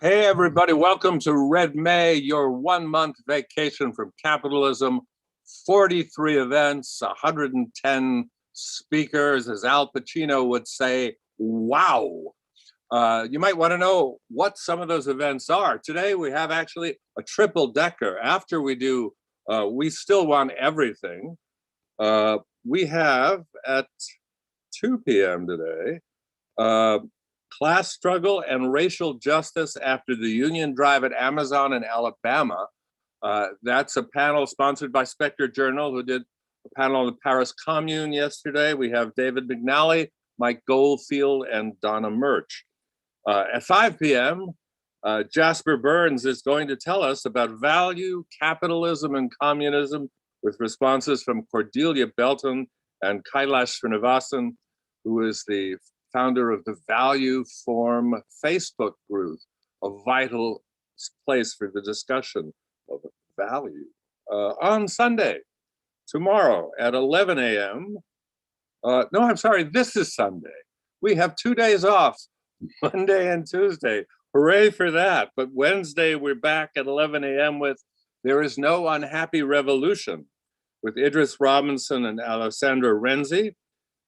Hey, everybody, welcome to Red May, your 1 month vacation from capitalism. 43 events, 110 speakers, as Al Pacino would say, wow. You might want to know what some of those events are. Today, we have actually a triple decker. After we do, we still want everything. We have at 2 p.m. today, class struggle and racial justice after the union drive at Amazon in Alabama. That's a panel sponsored by Spectre Journal, who did a panel on the Paris Commune yesterday. We have David McNally, Mike Goldfield, and Donna Murch. At 5 p.m., Jasper Bernes is going to tell us about value, capitalism, and communism with responses from Cordelia Belton and Kailash Srinivasan, who is the founder of the Value Form Facebook group, a vital place for the discussion of value. On Sunday, tomorrow at 11 a.m., no, I'm sorry, this is Sunday. We have 2 days off, Monday and Tuesday. Hooray for that. But Wednesday, we're back at 11 a.m. with There Is No Unhappy Revolution with Idris Robinson and Alessandra Renzi.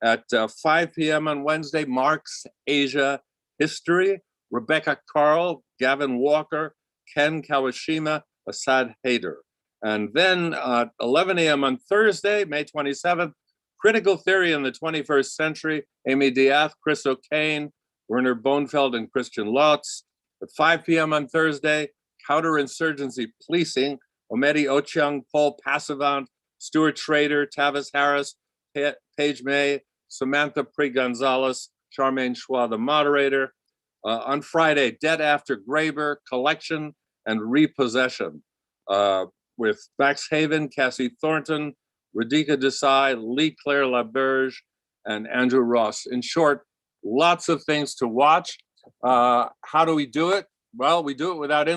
At 5 p.m. on Wednesday, Marx Asia History, Rebecca Carl, Gavin Walker, Ken Kawashima, Assad Haider. And then at 11 a.m. on Thursday, May 27th, Critical Theory in the 21st Century, Amy Diath, Chris O'Kane, Werner Bonefeld, and Christian Lotz. At 5 p.m. on Thursday, Counterinsurgency Policing, Omedi Ochieng, Paul Passavant, Stuart Schrader, Tavis Harris, Paige May, Samantha Pre-Gonzalez, Charmaine Schwa, the moderator. On Friday, Debt After Graeber, Collection and Repossession with Max Haven, Cassie Thornton, Radhika Desai, Lee Claire LaBerge, and Andrew Ross. In short, lots of things to watch. How do we do it? Well, we do it without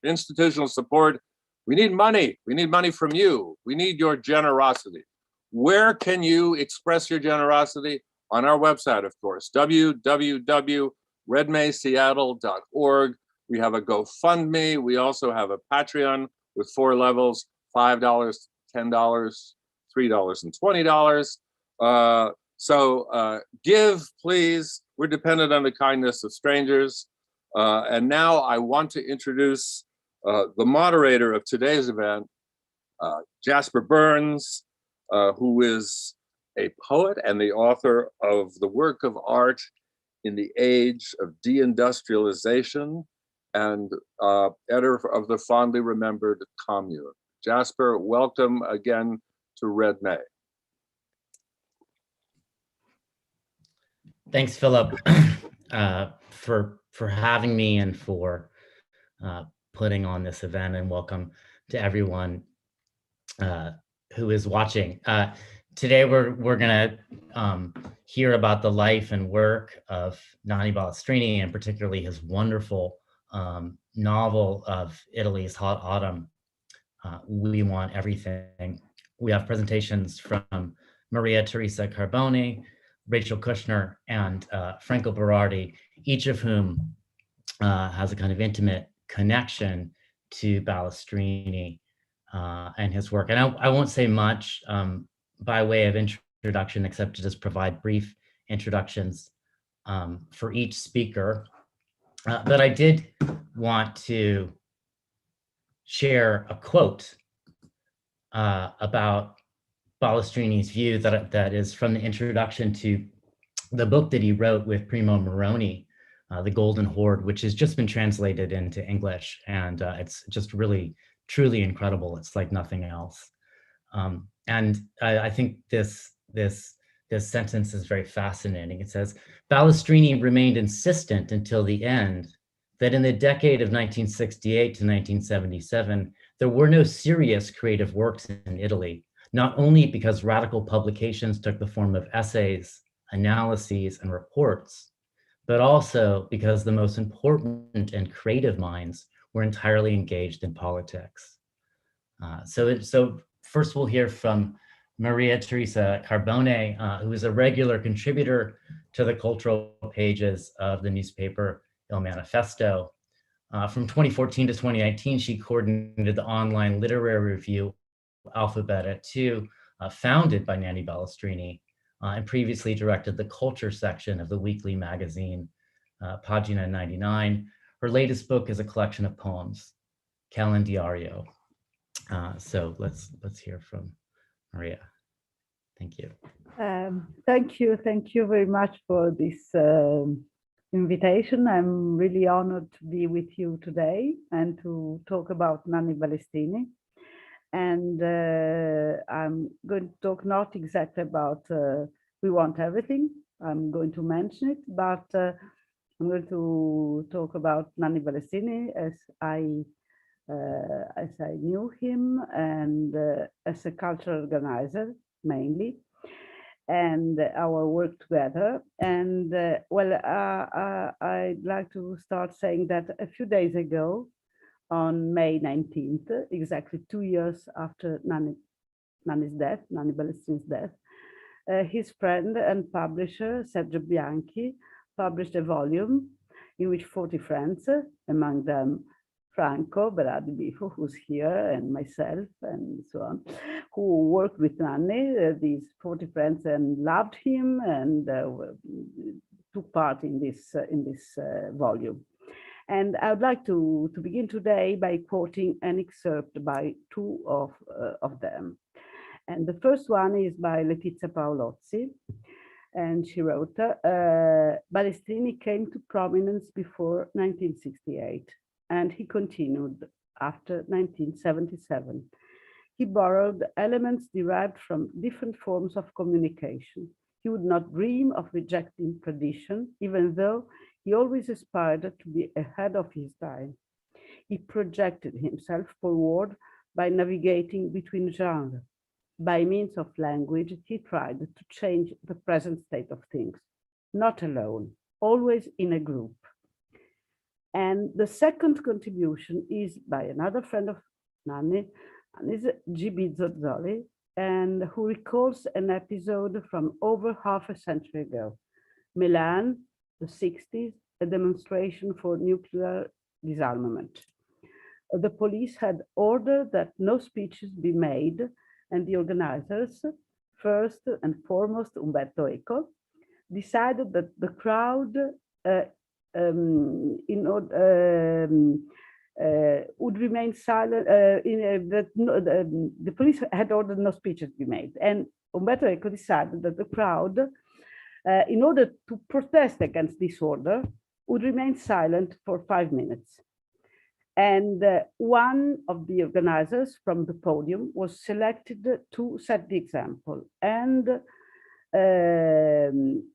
institutional support. We need money. We need money from you. We need your generosity. Where can you express your generosity? On our website, of course, www.redmayseattle.org. We have a GoFundMe. We also have a Patreon with 4 levels, $5, $10, $3, and $20. So give, please. We're dependent on the kindness of strangers. And now I want to introduce the moderator of today's event, Jasper Bernes, who is a poet and the author of The Work of Art in the Age of Deindustrialization and editor of the fondly remembered Commune. Jasper, welcome again to Red May. Thanks, Philip, for having me and for putting on this event, and welcome to everyone who is watching. Today, we're gonna hear about the life and work of Nanni Balestrini, and particularly his wonderful novel of Italy's Hot Autumn, We Want Everything. We have presentations from Maria Teresa Carbone, Rachel Kushner, and Franco Berardi, each of whom has a kind of intimate connection to Balestrini and his work. And I won't say much by way of introduction, except to just provide brief introductions for each speaker. But I did want to share a quote about Balestrini's view that is from the introduction to the book that he wrote with Primo Moroni, The Golden Horde, which has just been translated into English. And it's just really, truly incredible. It's like nothing else. And I think this sentence is very fascinating. It says, Balestrini remained insistent until the end that in the decade of 1968 to 1977, there were no serious creative works in Italy, not only because radical publications took the form of essays, analyses, and reports, but also because the most important and creative minds were entirely engaged in politics. So first we'll hear from Maria Teresa Carbone, who is a regular contributor to the cultural pages of the newspaper Il Manifesto. From 2014 to 2019, she coordinated the online literary review Alphabeta 2, founded by Nanni Balestrini, and previously directed the culture section of the weekly magazine, Pagina 99. Her latest book is a collection of poems, Calendario. So let's hear from Maria. Thank you. Thank you very much for this invitation. I'm really honored to be with you today and to talk about Nanni Balestrini. And I'm going to talk not exactly about We Want Everything. I'm going to mention it, but I'm going to talk about Nanni Balestrini as I knew him, and as a cultural organizer mainly, and our work together. And I'd like to start saying that a few days ago, on May 19th, exactly 2 years after Nanni's death, Nanni Balestrini's death, his friend and publisher, Sergio Bianchi, published a volume in which 40 friends, among them Franco, Berardi, Bifo, who's here, and myself, and so on, who worked with Nanni, these 40 friends, and loved him, and took part in this volume. And I would like to begin today by quoting an excerpt by two of them. And the first one is by Letizia Paolozzi, and she wrote, Balestrini came to prominence before 1968, and he continued after 1977. He borrowed elements derived from different forms of communication. He would not dream of rejecting tradition, even though he always aspired to be ahead of his time. He projected himself forward by navigating between genres. By means of language, he tried to change the present state of things, not alone, always in a group. And the second contribution is by another friend of Nanni, G.B. Zozzoli, and who recalls an episode from over half a century ago. Milan, the 60s, a demonstration for nuclear disarmament. The police had ordered that no speeches be made, and the organizers, first and foremost Umberto Eco, decided that the crowd would remain silent. The police had ordered no speeches be made, and Umberto Eco decided that the crowd, in order to protest against this order, would remain silent for 5 minutes. And one of the organizers from the podium was selected to set the example and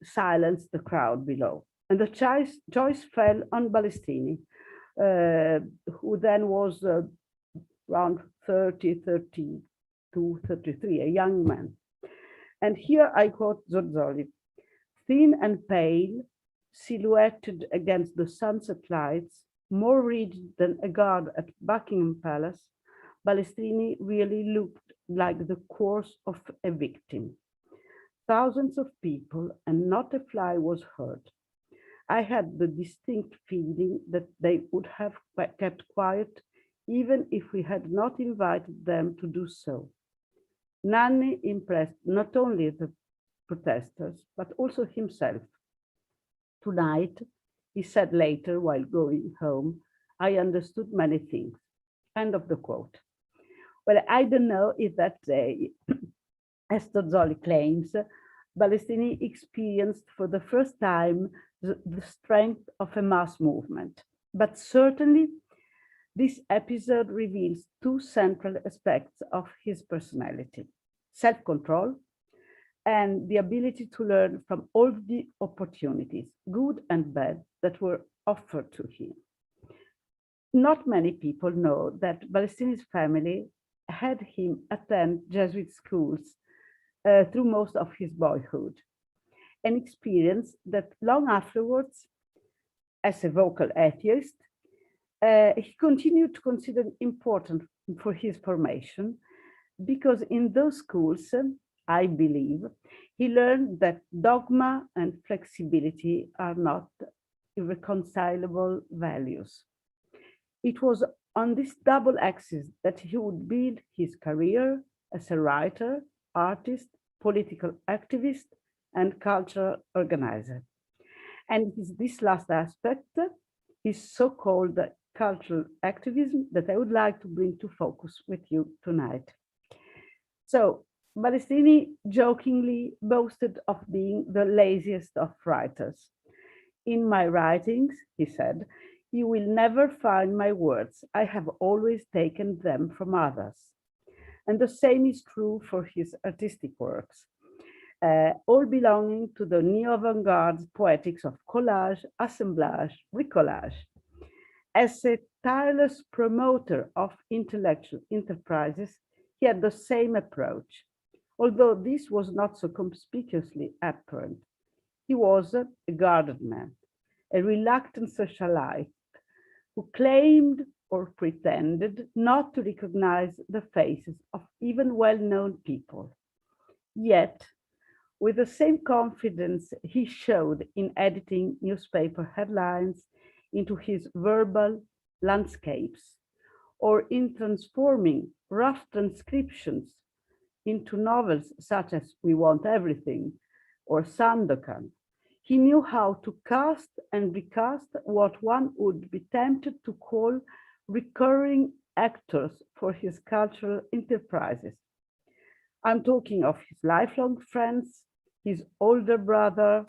silence the crowd below. And the choice fell on Balestrini, who then was around 32, 33, a young man. And here I quote Zozzoli: thin and pale, silhouetted against the sunset lights, more rigid than a guard at Buckingham Palace, Balestrini really looked like the corpse of a victim. Thousands of people, and not a fly was heard. I had the distinct feeling that they would have kept quiet even if we had not invited them to do so. Nanni impressed not only the protesters, but also himself. Tonight, he said later while going home, I understood many things. End of the quote. Well, I don't know if that day, as Zozzoli claims, Balestrini experienced for the first time the strength of a mass movement. But certainly, this episode reveals two central aspects of his personality: self-control and the ability to learn from all the opportunities, good and bad, that were offered to him. Not many people know that Balestrini's family had him attend Jesuit schools through most of his boyhood, an experience that long afterwards, as a vocal atheist, he continued to consider important for his formation, because in those schools, I believe, he learned that dogma and flexibility are not irreconcilable values. It was on this double axis that he would build his career as a writer, artist, political activist, and cultural organizer. And it is this last aspect, his so-called cultural activism, that I would like to bring to focus with you tonight. So, Balestrini jokingly boasted of being the laziest of writers. In my writings, he said, you will never find my words. I have always taken them from others. And the same is true for his artistic works, all belonging to the neo-avant-garde poetics of collage, assemblage, bricolage. As a tireless promoter of intellectual enterprises, he had the same approach, although this was not so conspicuously apparent. He was a guarded man, a reluctant socialite who claimed or pretended not to recognize the faces of even well-known people. Yet, with the same confidence he showed in editing newspaper headlines into his verbal landscapes, or in transforming rough transcriptions into novels such as We Want Everything or Sandokan, he knew how to cast and recast what one would be tempted to call recurring actors for his cultural enterprises. I'm talking of his lifelong friends, his older brother,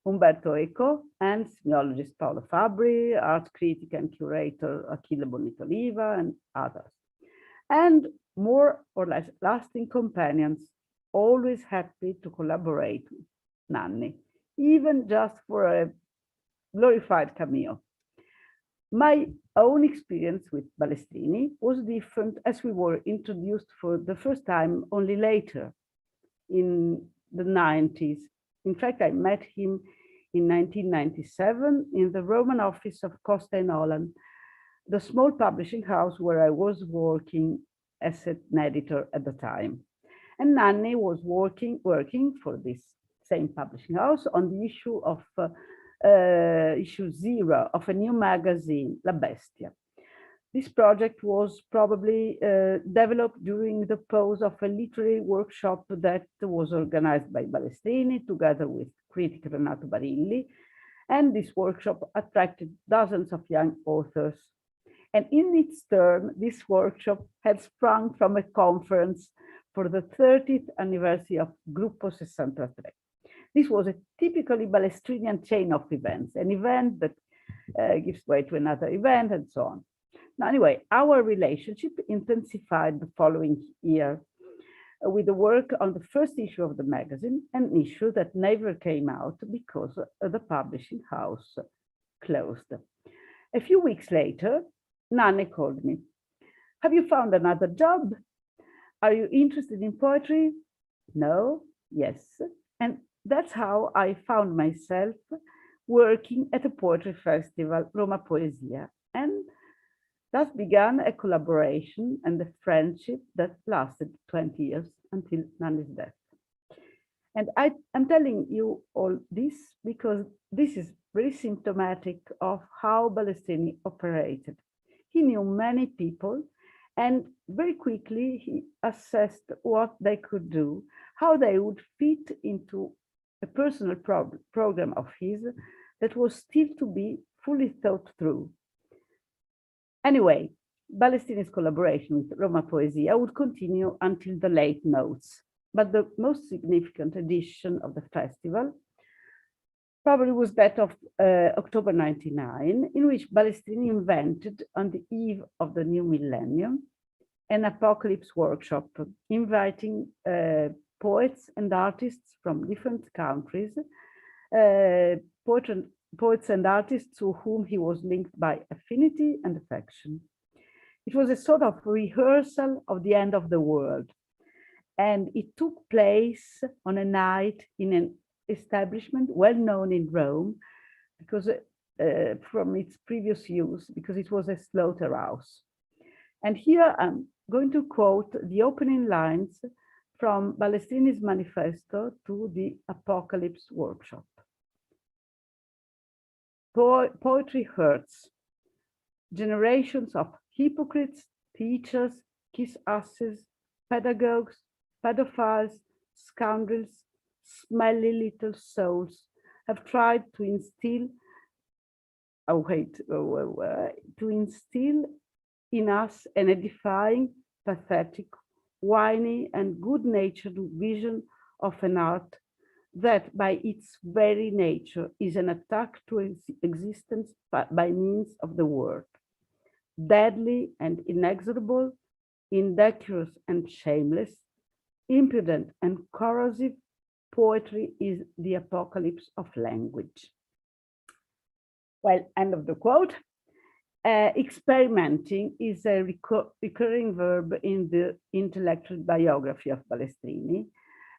Umberto Eco, and semiologist Paolo Fabbri, art critic and curator Achille Bonito-Oliva, and others. And more or less lasting companions, always happy to collaborate with Nanni, even just for a glorified cameo. My own experience with Balestrini was different, as we were introduced for the first time only later, in the 90s. In fact, I met him in 1997 in the Roman office of Costa and Nolan, the small publishing house where I was working as an editor at the time. And Nanni was working for this same publishing house on the issue of issue 0 of a new magazine, La Bestia. This project was probably developed during the pause of a literary workshop that was organized by Balestrini together with critic Renato Barilli. And this workshop attracted dozens of young authors. And in its turn, this workshop had sprung from a conference for the 30th anniversary of Gruppo 63. This was a typically Balestrinian chain of events, an event that gives way to another event and so on. Now, anyway, our relationship intensified the following year with the work on the first issue of the magazine, an issue that never came out because the publishing house closed. A few weeks later, Nanni called me. Have you found another job? Are you interested in poetry? No, yes. And that's how I found myself working at a poetry festival, Roma Poesia, and thus began a collaboration and a friendship that lasted 20 years until Nanni's death. And I'm telling you all this because this is very symptomatic of how Balestrini operated. He knew many people, and very quickly he assessed what they could do, how they would fit into a personal program of his that was still to be fully thought through. Anyway, Balestrini's collaboration with Roma Poesia would continue until the late notes, but the most significant edition of the festival probably was that of October 99, in which Balestrini invented, on the eve of the new millennium, an apocalypse workshop, inviting poets and artists from different countries, poets and artists to whom he was linked by affinity and affection. It was a sort of rehearsal of the end of the world, and it took place on a night in an establishment well known in Rome, because from its previous use, because it was a slaughterhouse. And here I'm going to quote the opening lines from Balestrini's manifesto to the Apocalypse Workshop. Poetry hurts. generations of hypocrites, teachers, kiss-asses, pedagogues, pedophiles, scoundrels, smelly little souls have tried to instill in us an edifying, pathetic, whiny, and good-natured vision of an art that by its very nature is an attack to existence by means of the word. Deadly and inexorable, indecorous and shameless, impudent and corrosive, poetry is the apocalypse of language. Well, end of the quote. Experimenting is a recurring verb in the intellectual biography of Balestrini,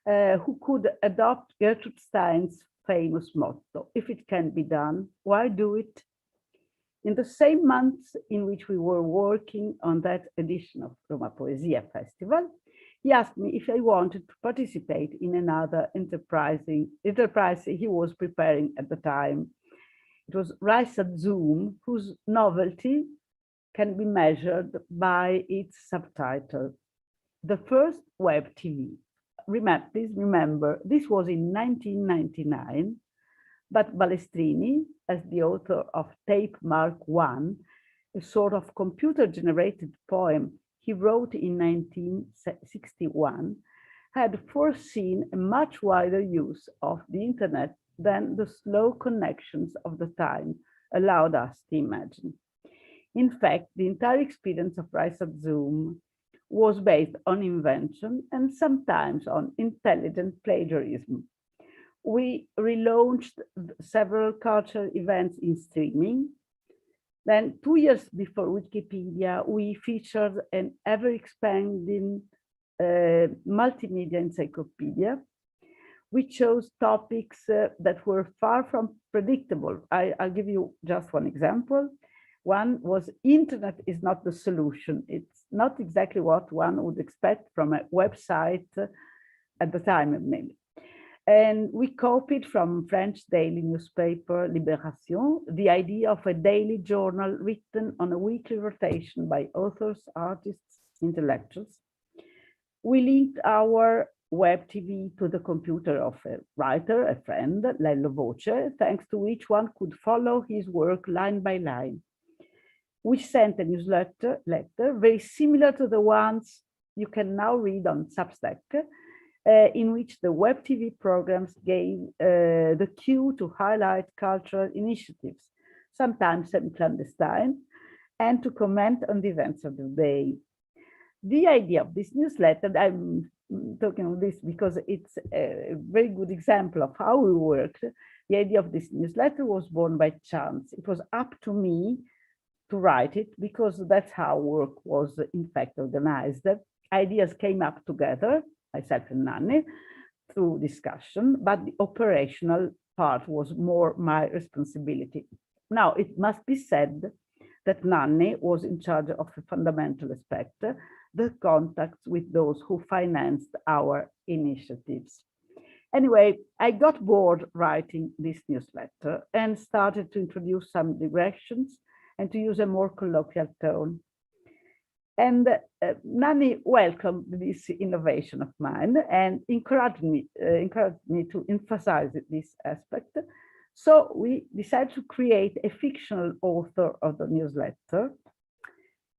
who could adopt Gertrude Stein's famous motto, if it can be done, why do it? In the same months in which we were working on that edition of Roma Poesia Festival, he asked me if I wanted to participate in another enterprise he was preparing at the time. It was Rise at Zoom, whose novelty can be measured by its subtitle, The First Web TV. Please remember, this was in 1999, but Balestrini, as the author of Tape Mark I, a sort of computer-generated poem he wrote in 1961, had foreseen a much wider use of the internet than the slow connections of the time allowed us to imagine. In fact, the entire experience of Rise at Zoom was based on invention and sometimes on intelligent plagiarism. We relaunched several cultural events in streaming. Then 2 years before Wikipedia, we featured an ever-expanding multimedia encyclopedia. We chose topics that were far from predictable. I'll give you just one example. One was internet is not the solution. It's not exactly what one would expect from a website at the time, maybe. And we copied from French daily newspaper Libération the idea of a daily journal written on a weekly rotation by authors, artists, intellectuals. We linked our web TV to the computer of a writer, a friend, Lello Voce, thanks to which one could follow his work line by line. We sent a newsletter very similar to the ones you can now read on Substack, in which the web TV programs gave the cue to highlight cultural initiatives, sometimes semi-clandestine, and to comment on the events of the day. The idea of this newsletter, I'm talking of this because it's a very good example of how we worked. The idea of this newsletter was born by chance. It was up to me to write it because that's how work was in fact organized. Ideas came up together, myself and Nanni, through discussion, but the operational part was more my responsibility. Now, it must be said that Nanni was in charge of a fundamental aspect, the contacts with those who financed our initiatives. Anyway, I got bored writing this newsletter and started to introduce some digressions and to use a more colloquial tone. And Nanni welcomed this innovation of mine and encouraged me to emphasize this aspect. So we decided to create a fictional author of the newsletter.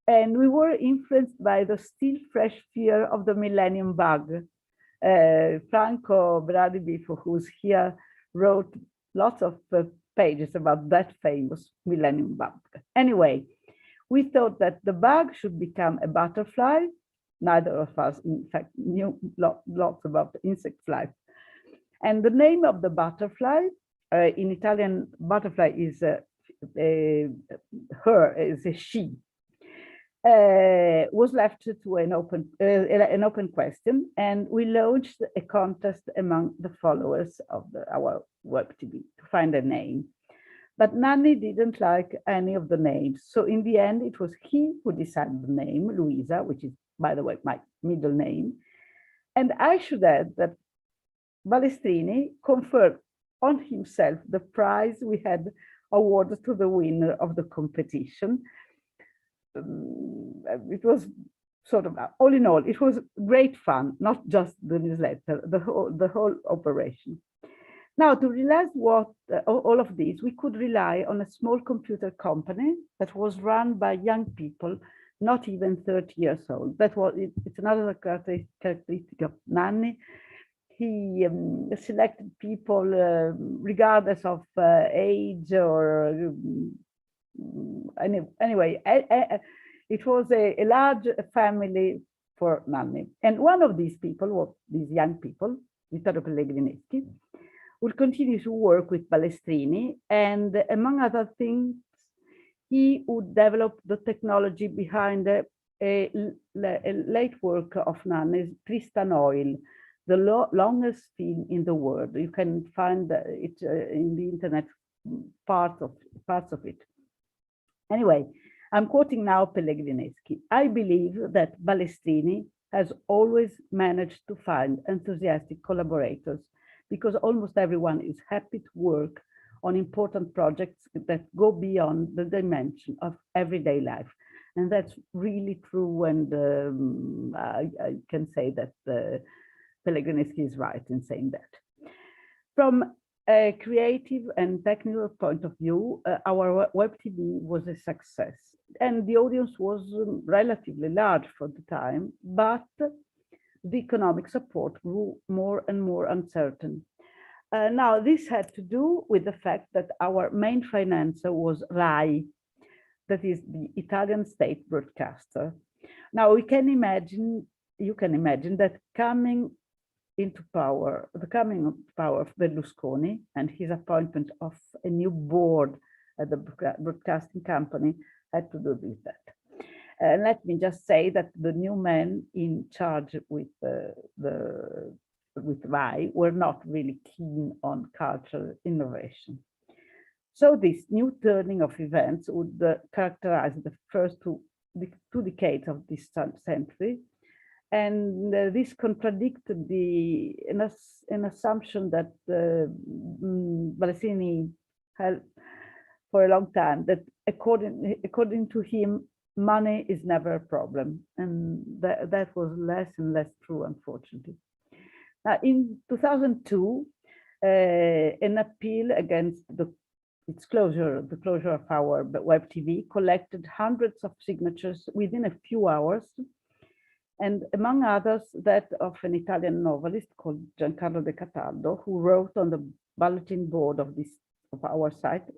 And we were influenced by the still fresh fear of the millennium bug. Franco, Berardi, Bifo, who's here, wrote lots of pages about that famous millennium bug. Anyway, we thought that the bug should become a butterfly. Neither of us, in fact, knew lots about insect life. And the name of the butterfly, in Italian, butterfly is a she, was left to an open question, and we launched a contest among the followers of our web TV to find a name. But Nanni didn't like any of the names. So in the end, it was he who decided the name, Luisa, which is, by the way, my middle name. And I should add that Balestrini conferred on himself the prize we had awarded to the winner of the competition. it was sort of, all in all, it was great fun, not just the newsletter, the whole operation. Now, to realize what all of this, we could rely on a small computer company that was run by young people, not even 30 years old. It's another characteristic of Nanni. He selected people regardless of age or anyway. It was a large family for Nanni. And one of these people, these young people, Vittorio Pellegrineschi, will continue to work with Balestrini, and among other things, he would develop the technology behind a late work of Nanni's Tristan Oil, the longest film in the world. You can find it in the internet, parts of it. Anyway, I'm quoting now Pellegrineschi. I believe that Balestrini has always managed to find enthusiastic collaborators, because almost everyone is happy to work on important projects that go beyond the dimension of everyday life. And that's really true, and I can say that Pellegrineschi is right in saying that. From a creative and technical point of view, our web TV was a success, and the audience was relatively large for the time, but the economic support grew more and more uncertain. Now, this had to do with the fact that our main financer was RAI, that is the Italian state broadcaster. Now, you can imagine that the coming into power of Berlusconi and his appointment of a new board at the broadcasting company had to do with that. Let me just say that the new men in charge with RAI were not really keen on cultural innovation. So this new turning of events would characterize the first two decades of this century, and this contradicted an assumption that Balestrini had for a long time, that according to him, money is never a problem, and that was less and less true, unfortunately. Now, in 2002, an appeal against the closure of our web TV collected hundreds of signatures within a few hours, and among others, that of an Italian novelist called Giancarlo De Cataldo, who wrote on the bulletin board of our site.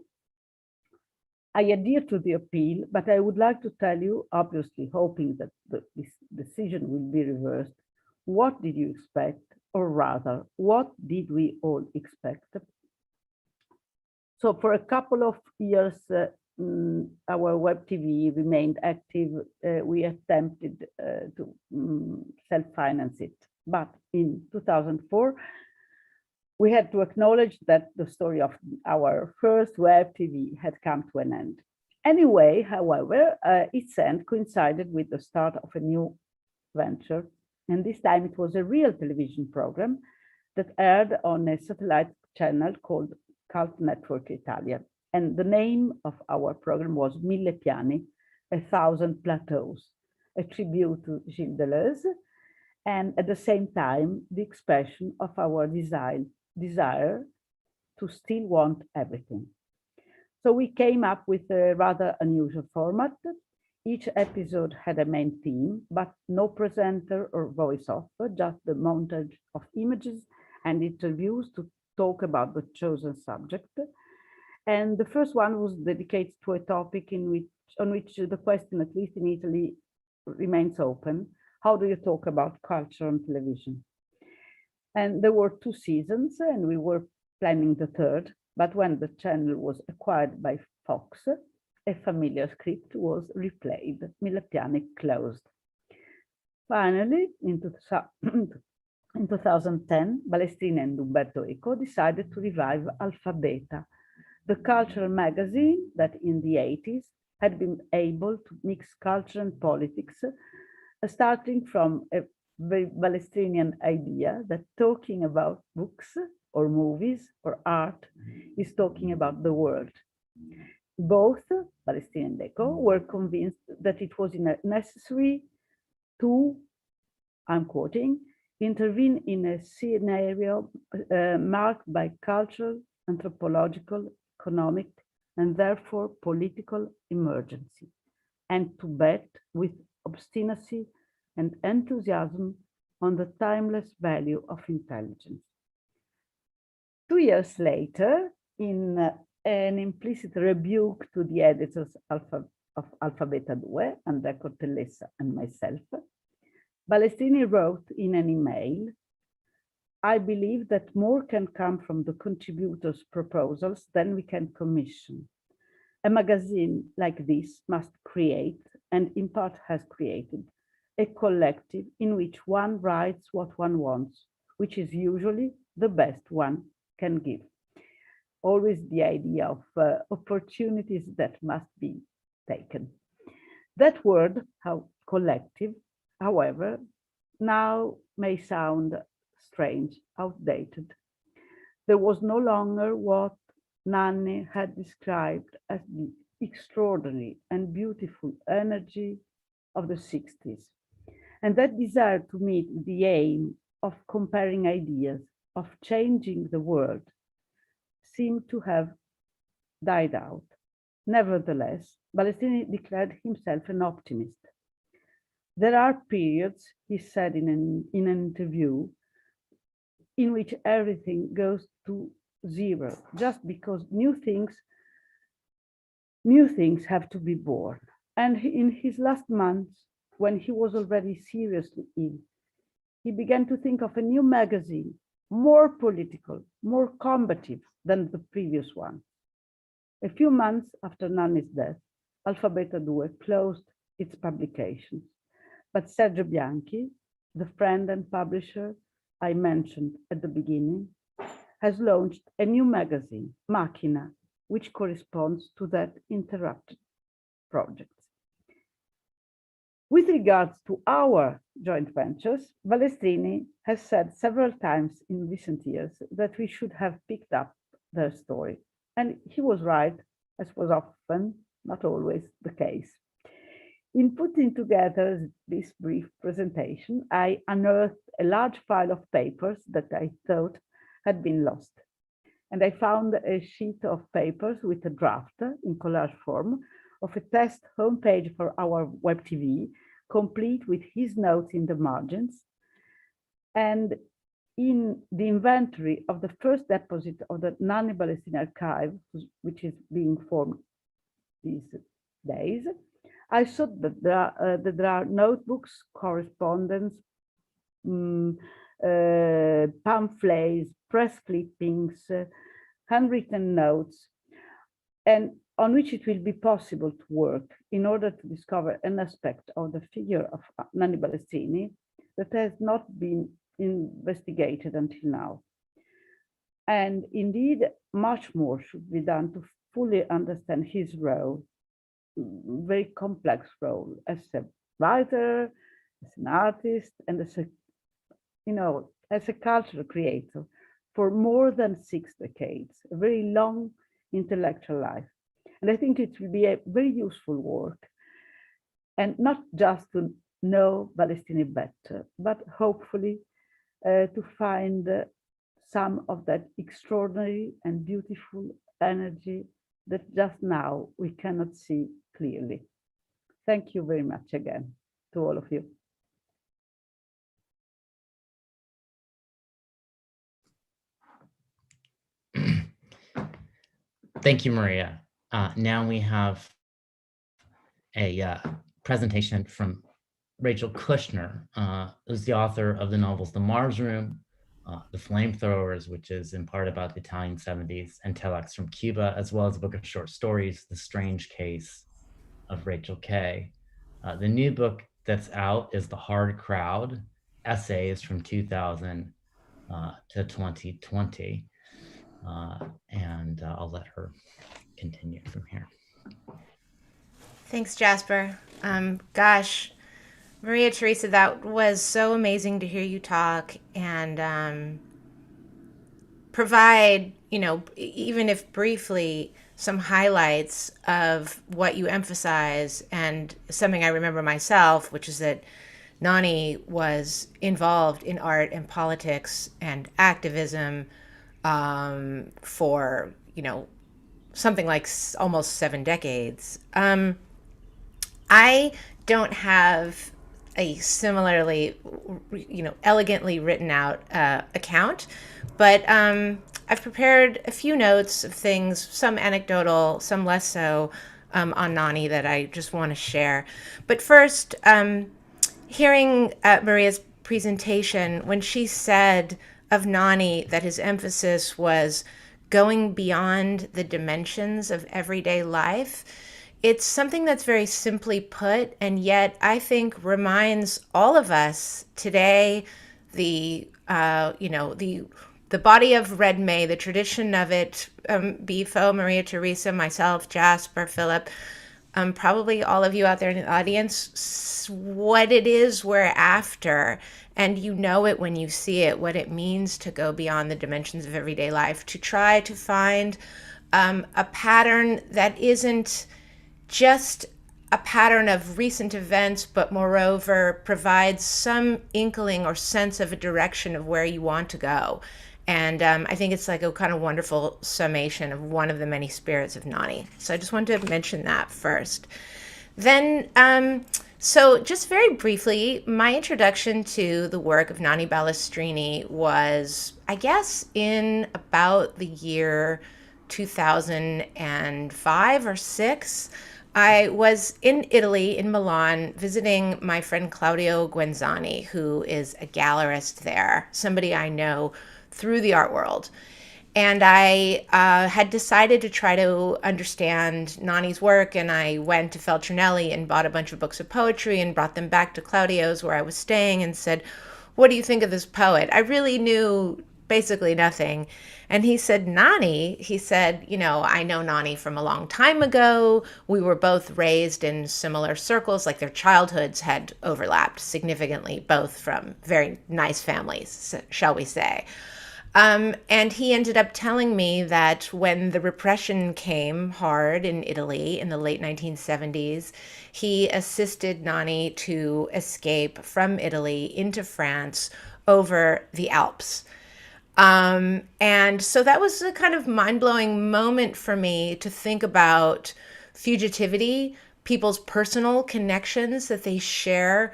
I adhere to the appeal, but I would like to tell you, obviously hoping that this decision will be reversed, what did you expect? Or rather, what did we all expect? So for a couple of years, our web TV remained active. We attempted to self-finance it. But in 2004, we had to acknowledge that the story of our first web TV had come to an end. Anyway, however, its end coincided with the start of a new venture. And this time it was a real television program that aired on a satellite channel called Cult Network Italia. And the name of our program was Mille Piani, 1,000 Plateaus, a tribute to Gilles Deleuze, and at the same time, the expression of our desire to still want everything. So we came up with a rather unusual format. Each episode had a main theme, but no presenter or voice-over, just the montage of images and interviews to talk about the chosen subject. And the first one was dedicated to a topic on which the question, at least in Italy, remains open. How do you talk about culture on television? And there were 2 seasons, and we were planning the third. But when the channel was acquired by Fox, a familiar script was replayed. Mille Piani closed. Finally, in 2010, Balestrini and Umberto Eco decided to revive Alphabeta, the cultural magazine that in the 80s had been able to mix culture and politics, starting from a very Balestrinian idea that talking about books or movies or art is talking about the world. Both Balestrini and Deco were convinced that it was necessary to, I'm quoting, intervene in a scenario marked by cultural, anthropological, economic, and therefore political emergency, and to bet with obstinacy and enthusiasm on the timeless value of intelligence. 2 years later, in an implicit rebuke to the editors of Alfa Beta 2, Enrico, Teresa, and myself, Balestrini wrote in an email, "I believe that more can come from the contributors' proposals than we can commission. A magazine like this must create, and in part has created, a collective in which one writes what one wants, which is usually the best one can give." Always the idea of opportunities that must be taken. That word, how collective, however, now may sound strange, outdated. There was no longer what Nanni had described as the extraordinary and beautiful energy of the 60s. And that desire to meet the aim of comparing ideas, of changing the world, seemed to have died out. Nevertheless, Balestrini declared himself an optimist. There are periods, he said in an interview, in which everything goes to zero, just because new things have to be born. And in his last months, when he was already seriously ill, he began to think of a new magazine, more political, more combative than the previous one. A few months after Nanni's death, Alfa Beta 2 closed its publications. But Sergio Bianchi, the friend and publisher I mentioned at the beginning, has launched a new magazine, Macchina, which corresponds to that interrupted project. With regards to our joint ventures, Balestrini has said several times in recent years that we should have picked up their story. And he was right, as was often, not always, the case. In putting together this brief presentation, I unearthed a large file of papers that I thought had been lost. And I found a sheet of papers with a draft in collage form of a test homepage for our web TV, complete with his notes in the margins. And in the inventory of the first deposit of the Nanni Balestrini archive, which is being formed these days, I saw that there are notebooks, correspondence, pamphlets, press clippings, handwritten notes, and on which it will be possible to work in order to discover an aspect of the figure of Nanni Balestrini that has not been investigated until now. And indeed, much more should be done to fully understand his role, very complex role as a writer, as an artist, and as a, as a cultural creator for more than 6 decades, a very long intellectual life. And I think it will be a very useful work, and not just to know Balestrini better, but hopefully to find some of that extraordinary and beautiful energy that just now we cannot see clearly. Thank you very much again to all of you. Thank you, Maria. Now we have a presentation from Rachel Kushner, who's the author of the novels The Mars Room, The Flamethrowers, which is in part about the Italian 70s, and Telex from Cuba, as well as a book of short stories, The Strange Case of Rachel Kay. The new book that's out is The Hard Crowd, Essays from 2000 to 2020. And I'll let her continue from here. Thanks, Jasper. Gosh, Maria Teresa, that was so amazing to hear you talk and provide, even if briefly, some highlights of what you emphasize, and something I remember myself, which is that Nanni was involved in art and politics and activism for, something like almost 7 decades. I don't have a similarly, elegantly written out account, but I've prepared a few notes of things, some anecdotal, some less so, on Nanni that I just want to share. But first, hearing Maria's presentation, when she said of Nanni that his emphasis was going beyond the dimensions of everyday life, it's something that's very simply put, and yet I think reminds all of us today the body of Red May, the tradition of it, Bifo, Maria Teresa, myself, Jasper, Philip, probably all of you out there in the audience, what it is we're after. And you know it when you see it, what it means to go beyond the dimensions of everyday life, to try to find a pattern that isn't just a pattern of recent events, but moreover provides some inkling or sense of a direction of where you want to go. And I think it's like a kind of wonderful summation of one of the many spirits of Nanni. So I just wanted to mention that first. Then, so just very briefly, my introduction to the work of Nanni Balestrini was, I guess, in about the year 2005 or 6. I was in Italy, in Milan, visiting my friend Claudio Guenzani, who is a gallerist there, somebody I know through the art world. And I had decided to try to understand Nanni's work, and I went to Feltrinelli and bought a bunch of books of poetry and brought them back to Claudio's where I was staying and said, "What do you think of this poet?" I really knew basically nothing. And he said, "Nanni," he said, "I know Nanni from a long time ago. We were both raised in similar circles, like their childhoods had overlapped significantly, both from very nice families, shall we say." And he ended up telling me that when the repression came hard in Italy in the late 1970s, he assisted Nanni to escape from Italy into France over the Alps. And so that was a kind of mind-blowing moment for me to think about fugitivity, people's personal connections that they share,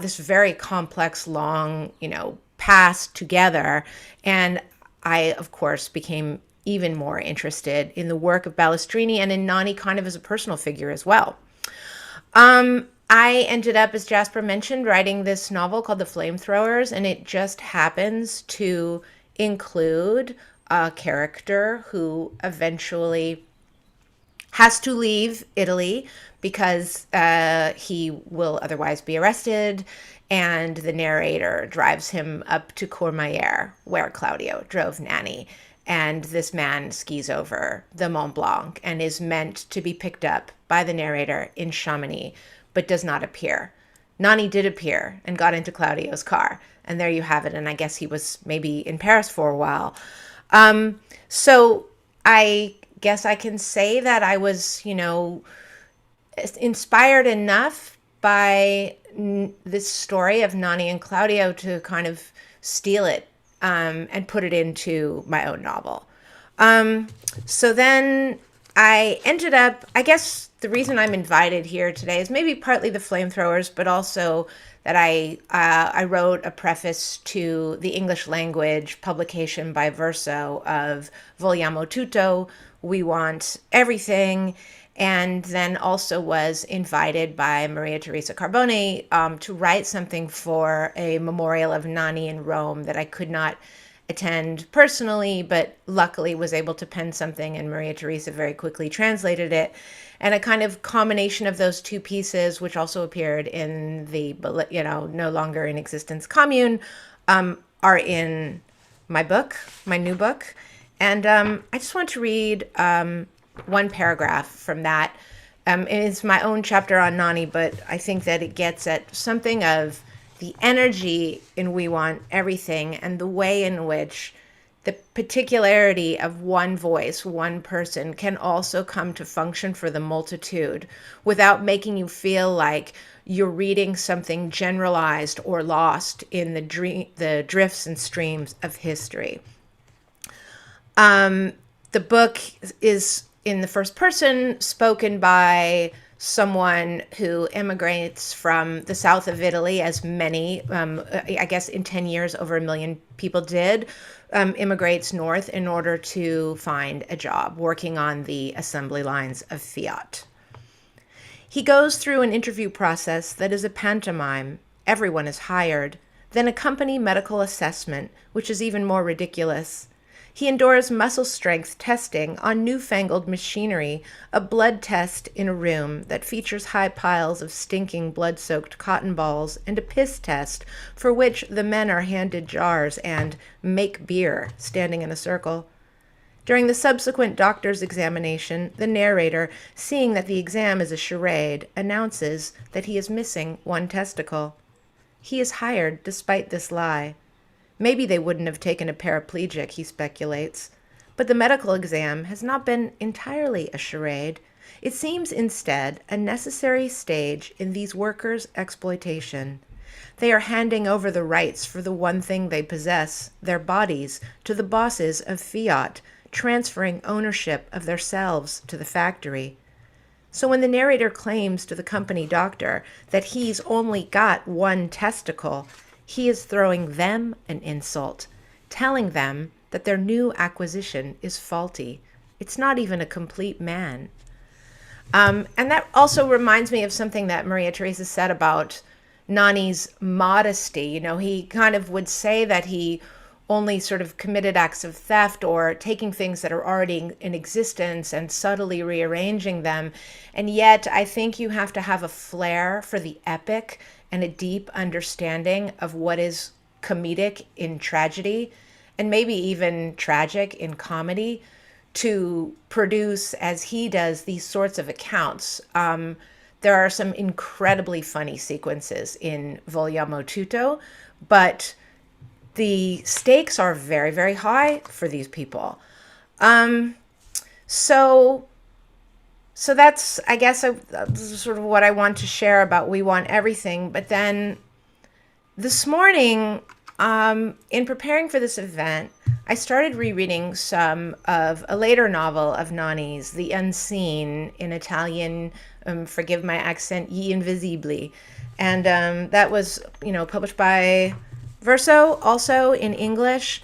this very complex, long, past together. And I, of course, became even more interested in the work of Balestrini and in Nanni kind of as a personal figure as well. I ended up, as Jasper mentioned, writing this novel called The Flamethrowers, and it just happens to include a character who eventually has to leave Italy because he will otherwise be arrested, and the narrator drives him up to Courmayeur, where Claudio drove Nanni. And this man skis over the Mont Blanc and is meant to be picked up by the narrator in Chamonix, but does not appear. Nanni did appear and got into Claudio's car. And there you have it. And I guess he was maybe in Paris for a while. So I guess I can say that I was, inspired enough by this story of Nanni and Claudio to kind of steal it and put it into my own novel. So then I ended up, I guess the reason I'm invited here today is maybe partly the Flamethrowers, but also that I wrote a preface to the English language publication by Verso of Vogliamo Tutto, We Want Everything, and then also was invited by Maria Teresa Carbone to write something for a memorial of Nanni in Rome that I could not attend personally, but luckily was able to pen something, and Maria Teresa very quickly translated it. And a kind of combination of those two pieces, which also appeared in the, no longer in existence commune, are in my book, my new book. And I just want to read one paragraph from that. It's my own chapter on Nanni, but I think that it gets at something of the energy in We Want Everything and the way in which the particularity of one voice, one person, can also come to function for the multitude without making you feel like you're reading something generalized or lost in the drifts and streams of history. The book is in the first person, spoken by someone who immigrates from the south of Italy, as many, I guess in 10 years, over 1 million people did, immigrates north in order to find a job working on the assembly lines of Fiat. He goes through an interview process that is a pantomime. Everyone is hired. Then a company medical assessment, which is even more ridiculous. He endures muscle strength testing on newfangled machinery, a blood test in a room that features high piles of stinking blood-soaked cotton balls, and a piss test for which the men are handed jars and make beer standing in a circle. During the subsequent doctor's examination, the narrator, seeing that the exam is a charade, announces that he is missing one testicle. He is hired despite this lie. Maybe they wouldn't have taken a paraplegic, he speculates. But the medical exam has not been entirely a charade. It seems instead a necessary stage in these workers' exploitation. They are handing over the rights for the one thing they possess, their bodies, to the bosses of Fiat, transferring ownership of themselves to the factory. So when the narrator claims to the company doctor that he's only got one testicle, he is throwing them an insult, telling them that their new acquisition is faulty. It's not even a complete man. And that also reminds me of something that Maria Teresa said about Nanni's modesty. You know, he kind of would say that he only sort of committed acts of theft or taking things that are already in existence and subtly rearranging them. And yet I think you have to have a flair for the epic and a deep understanding of what is comedic in tragedy, and maybe even tragic in comedy, to produce, as he does, these sorts of accounts. There are some incredibly funny sequences in Vogliamo Tutto, but the stakes are very, very high for these people. So that's, I guess, that's sort of what I want to share about We Want Everything. But then this morning, in preparing for this event, I started rereading some of a later novel of Nanni's, The Unseen, in Italian, forgive my accent, Gli Invisibili. And that was, published by Verso, also in English.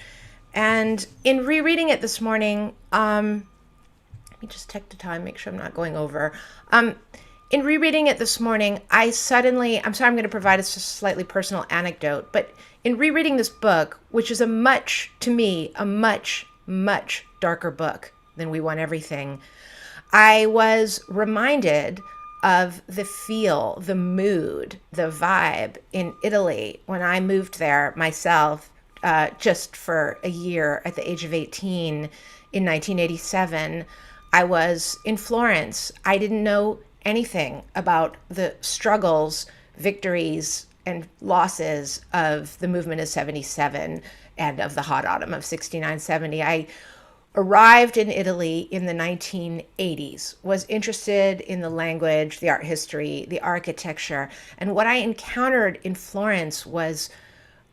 And in rereading it this morning, let me just check the time, make sure I'm not going over. In rereading it this morning, I'm sorry, I'm going to provide a slightly personal anecdote, but in rereading this book, which is to me, a much, much darker book than We Want Everything, I was reminded of the feel, the mood, the vibe in Italy when I moved there myself, just for a year at the age of 18 in 1987. I was in Florence. I didn't know anything about the struggles, victories, and losses of the movement of 77 and of the hot autumn of 69-70. I arrived in Italy in the 1980s, was interested in the language, the art history, the architecture. And what I encountered in Florence was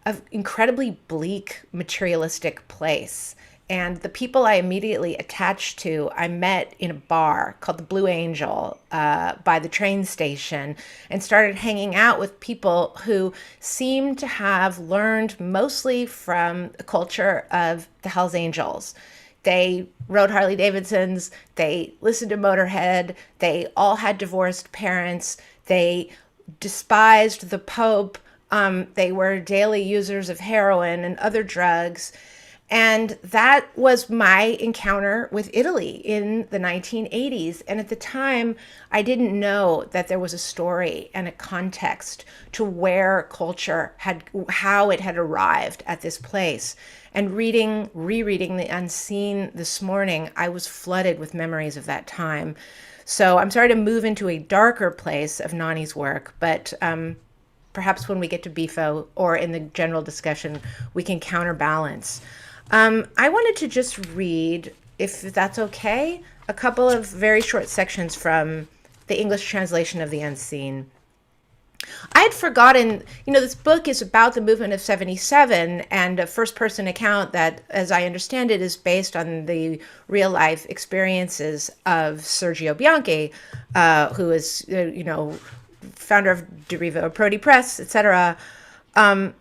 an incredibly bleak, materialistic place. And the people I immediately attached to, I met in a bar called the Blue Angel by the train station, and started hanging out with people who seemed to have learned mostly from the culture of the Hells Angels. They rode Harley Davidsons, they listened to Motorhead, they all had divorced parents, they despised the Pope, they were daily users of heroin and other drugs. And that was my encounter with Italy in the 1980s. And at the time, I didn't know that there was a story and a context to where culture how it had arrived at this place. And rereading The Unseen this morning, I was flooded with memories of that time. So I'm sorry to move into a darker place of Nanni's work, but perhaps when we get to Bifo or in the general discussion, we can counterbalance. I wanted to just read, if that's okay, a couple of very short sections from the English translation of The Unseen. I had forgotten, this book is about the movement of 77 and a first person account that, as I understand it, is based on the real life experiences of Sergio Bianchi, who is, founder of De Revo Prodi Press, etc. I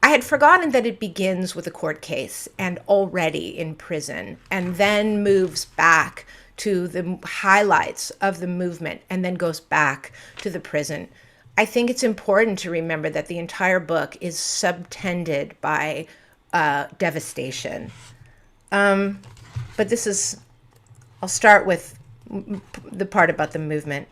had forgotten that it begins with a court case and already in prison, and then moves back to the highlights of the movement and then goes back to the prison. I think it's important to remember that the entire book is subtended by devastation. But I'll start with the part about the movement.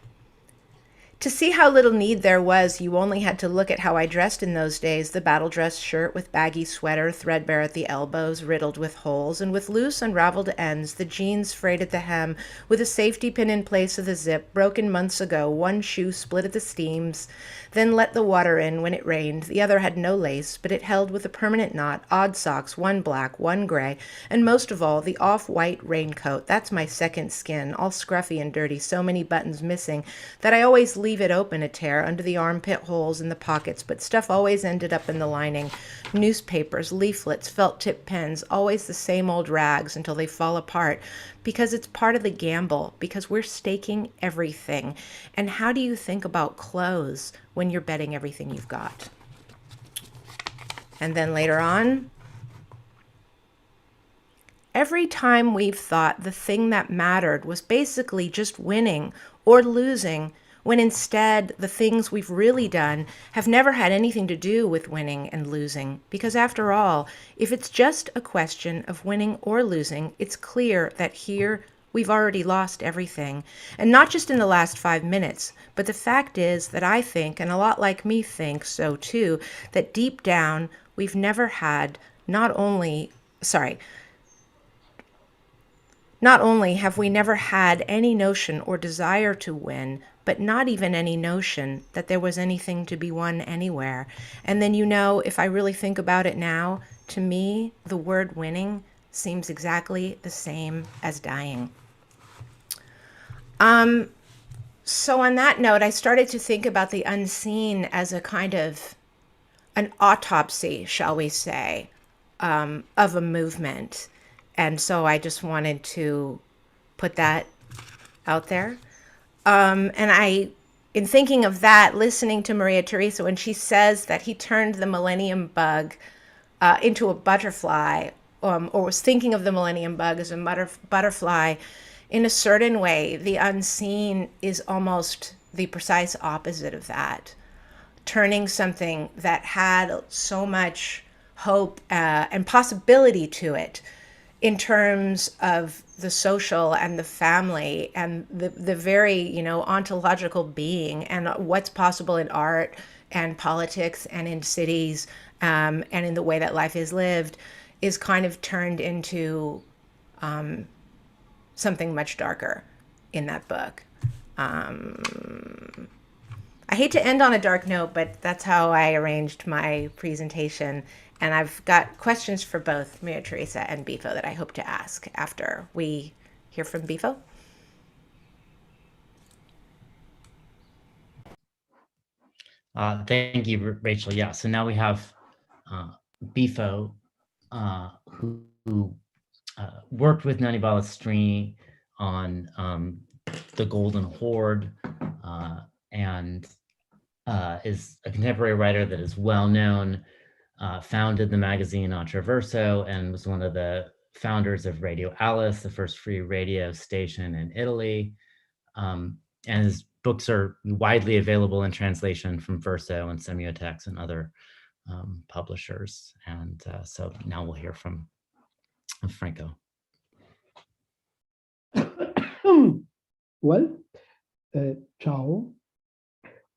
To see how little need there was, you only had to look at how I dressed in those days, the battle dress shirt with baggy sweater, threadbare at the elbows, riddled with holes, and with loose, unraveled ends, the jeans frayed at the hem, with a safety pin in place of the zip, broken months ago, one shoe split at the seams, then let the water in when it rained. The other had no lace, but it held with a permanent knot, odd socks, one black, one gray, and most of all, the off-white raincoat. That's my second skin, all scruffy and dirty, so many buttons missing that I always leave it open a tear under the armpit holes in the pockets, but stuff always ended up in the lining. Newspapers, leaflets, felt tip pens, always the same old rags until they fall apart, because it's part of the gamble, because we're staking everything. And how do you think about clothes when you're betting everything you've got? And then later on, every time we've thought the thing that mattered was basically just winning or losing, when instead the things we've really done have never had anything to do with winning and losing. Because after all, if it's just a question of winning or losing, it's clear that here we've already lost everything. And not just in the last 5 minutes, but the fact is that I think, and a lot like me think so too, that deep down we've never had not only have we never had any notion or desire to win, but not even any notion that there was anything to be won anywhere. And then, if I really think about it now, to me, the word winning seems exactly the same as dying. So on that note, I started to think about the unseen as a kind of an autopsy, shall we say, of a movement. And so I just wanted to put that out there. In thinking of that, listening to Maria Teresa, when she says that he turned the millennium bug into a butterfly, or was thinking of the millennium bug as a butterfly, in a certain way, the unseen is almost the precise opposite of that. Turning something that had so much hope and possibility to it in terms of the social and the family and the very, ontological being and what's possible in art and politics and in cities and in the way that life is lived, is kind of turned into something much darker in that book. I hate to end on a dark note, but that's how I arranged my presentation. And I've got questions for both Maria Teresa and Bifo that I hope to ask after we hear from Bifo. Thank you, Rachel. Yeah, so now we have Bifo, who worked with Nanni Balestrini on The Golden Horde, and is a contemporary writer that is well known. Founded the magazine Attraverso and was one of the founders of Radio Alice, the first free radio station in Italy. And his books are widely available in translation from Verso and Semiotext and other publishers. And so now we'll hear from Franco. Well, ciao.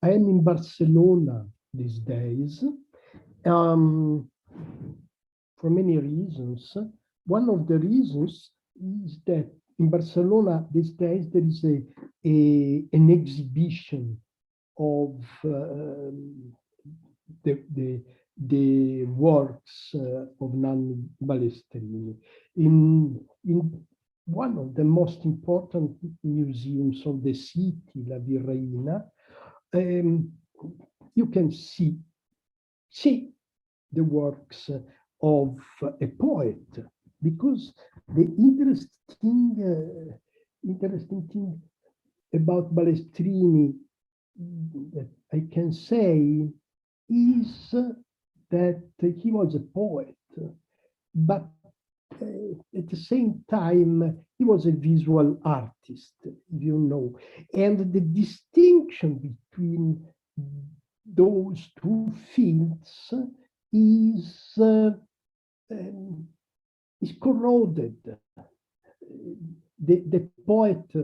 I am in Barcelona these days. For many reasons. One of the reasons is that in Barcelona these days there is an exhibition of the the works of Nanni Balestrini. In one of the most important museums of the city, La Virreina, you can see the works of a poet, because the interesting thing about Balestrini that I can say is that he was a poet, but at the same time, he was a visual artist, you know, and the distinction between those two fields is corroded. The poet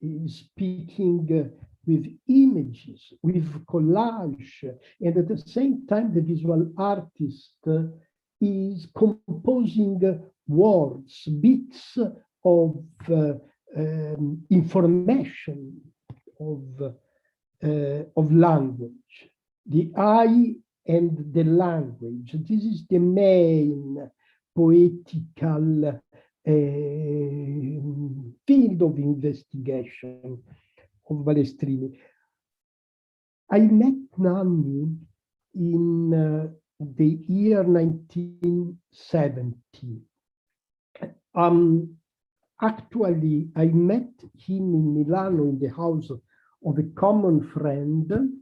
is speaking with images, with collage, and at the same time, the visual artist is composing words, bits of information, of language, the eye and the language. This is the main poetical field of investigation of Balestrini. I met Nanni in the year 1970. Actually, I met him in Milano in the house of a common friend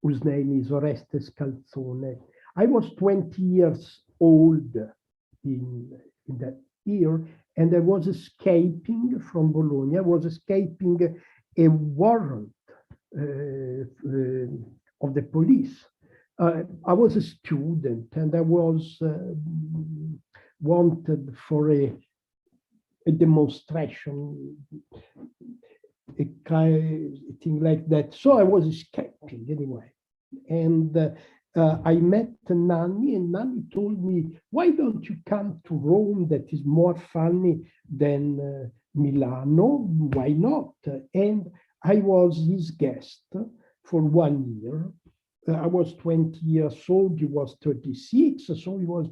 whose name is Orestes Calzone. I was 20 years old in that year, and I was escaping from Bologna. I was escaping a warrant of the police. I was a student, and I was wanted for a demonstration, a thing like that. So I was escaping anyway. And I met Nanni, and Nanni told me, why don't you come to Rome? That is more funny than Milano. Why not? And I was his guest for 1 year. I was 20 years old, he was 36, so he was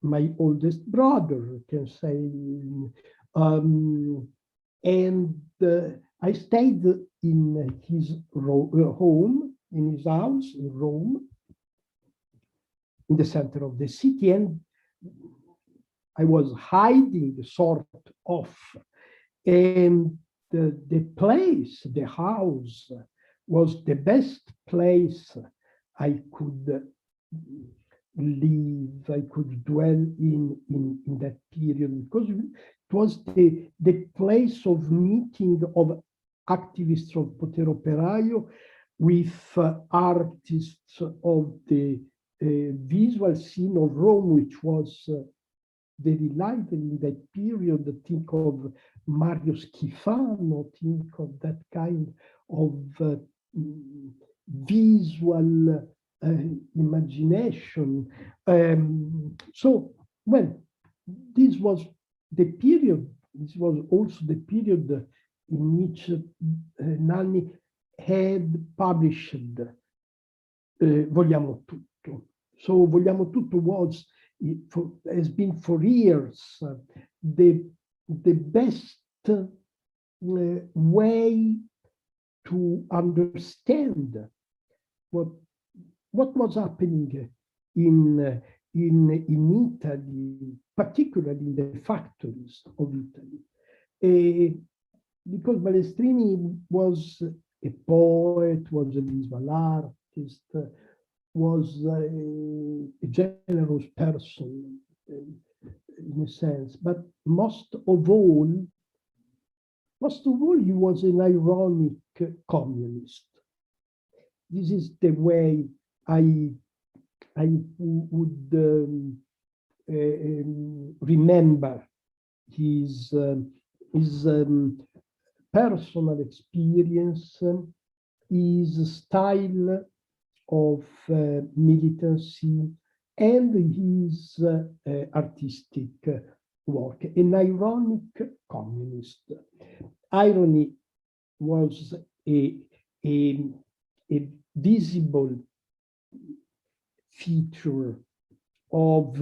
my oldest brother, I can say. And I stayed in his home, in his house in Rome, in the center of the city, and I was hiding, sort of. And the place, the house, was the best place I could live, I could dwell in that period, because it was the place of meeting of activists of Potere Operaio with artists of the visual scene of Rome, which was very lively in that period. Think of Mario Schifano, think of that kind of visual imagination. So, well, this was the period, this was also the period in which Nanni had published Vogliamo Tutto. So Vogliamo Tutto has been for years the best way to understand what was happening in Italy, particularly in the factories of Italy. Because Balestrini was a poet, was a visual artist, was a generous person in a sense, but most of all, he was an ironic communist. This is the way I would remember his personal experience, his style of militancy, and his artistic work. An ironic communist. Irony was a a visible feature of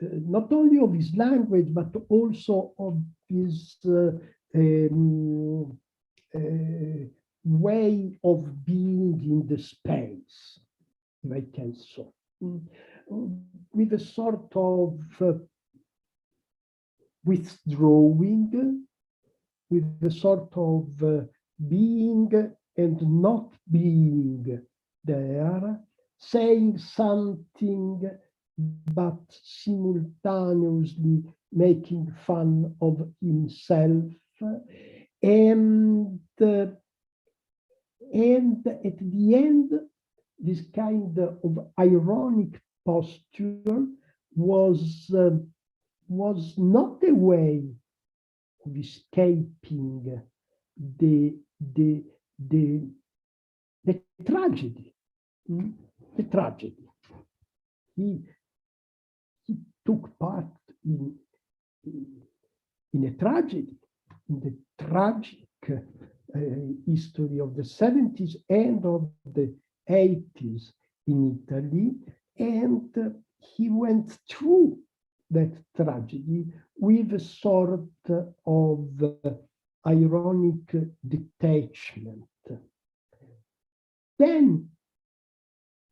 not only of his language, but also of his way of being in the space, if I can so, with a sort of withdrawing, with a sort of being and not being there, saying something but simultaneously making fun of himself, and at the end, this kind of ironic posture was not a way of escaping the tragedy. The tragedy. He took part in a tragedy, in the tragic history of the 70s and of the 80s in Italy, and he went through that tragedy with a sort of ironic detachment. Then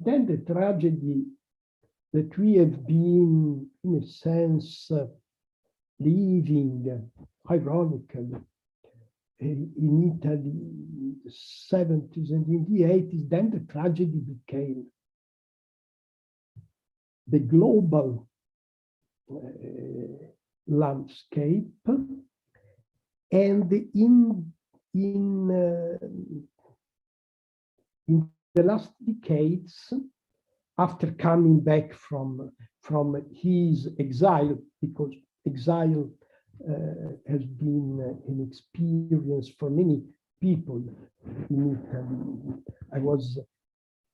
the tragedy that we have been, in a sense, living ironically in Italy in the 70s and in the 80s, then the tragedy became the global landscape. And in the last decades, after coming back from his exile, because exile has been an experience for many people in Italy. I was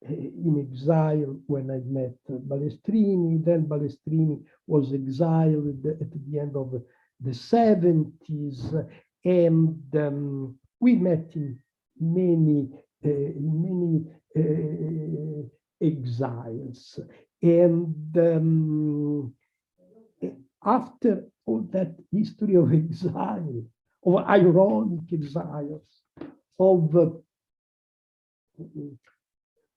in exile when I met Balestrini, then Balestrini was exiled at the end of the 70s, and we met in many exiles. And after all that history of exile, of ironic exiles, of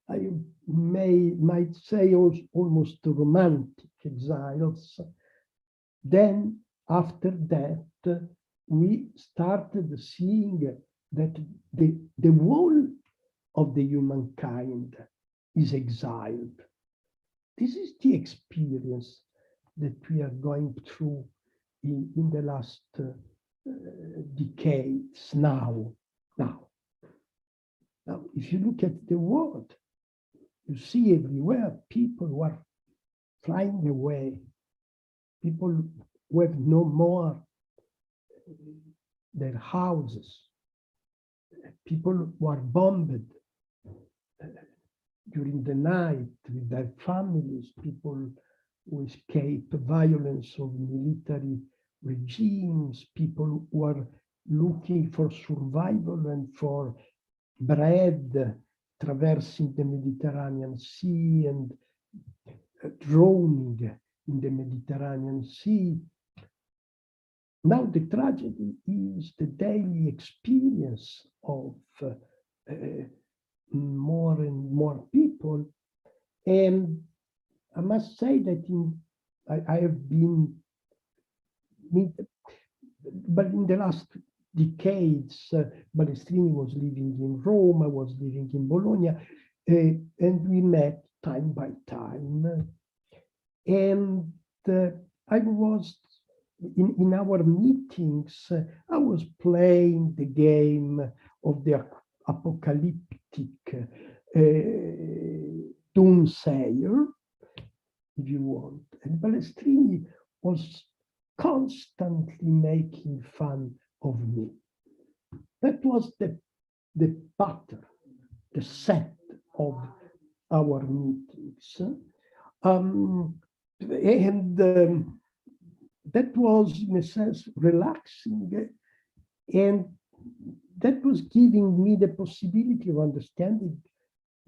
I might say almost romantic exiles, then after that we started seeing that the whole of the humankind is exiled. This is the experience that we are going through in the last decades now. Now, if you look at the world, you see everywhere people who are flying away, people who have no more their houses, people who are bombed during the night with their families, people who escape violence of military regimes, people who are looking for survival and for bread, traversing the Mediterranean Sea and drowning in the Mediterranean Sea. Now the tragedy is the daily experience of more and more people. And I must say that I have been, but in the last decades, Balestrini was living in Rome, I was living in Bologna, and we met time by time. And I was, in our meetings, I was playing the game of the apocalyptic doomsayer, if you want. And Balestrini was constantly making fun of me. That was the pattern, the set of our meetings. That was, in a sense, relaxing. And that was giving me the possibility of understanding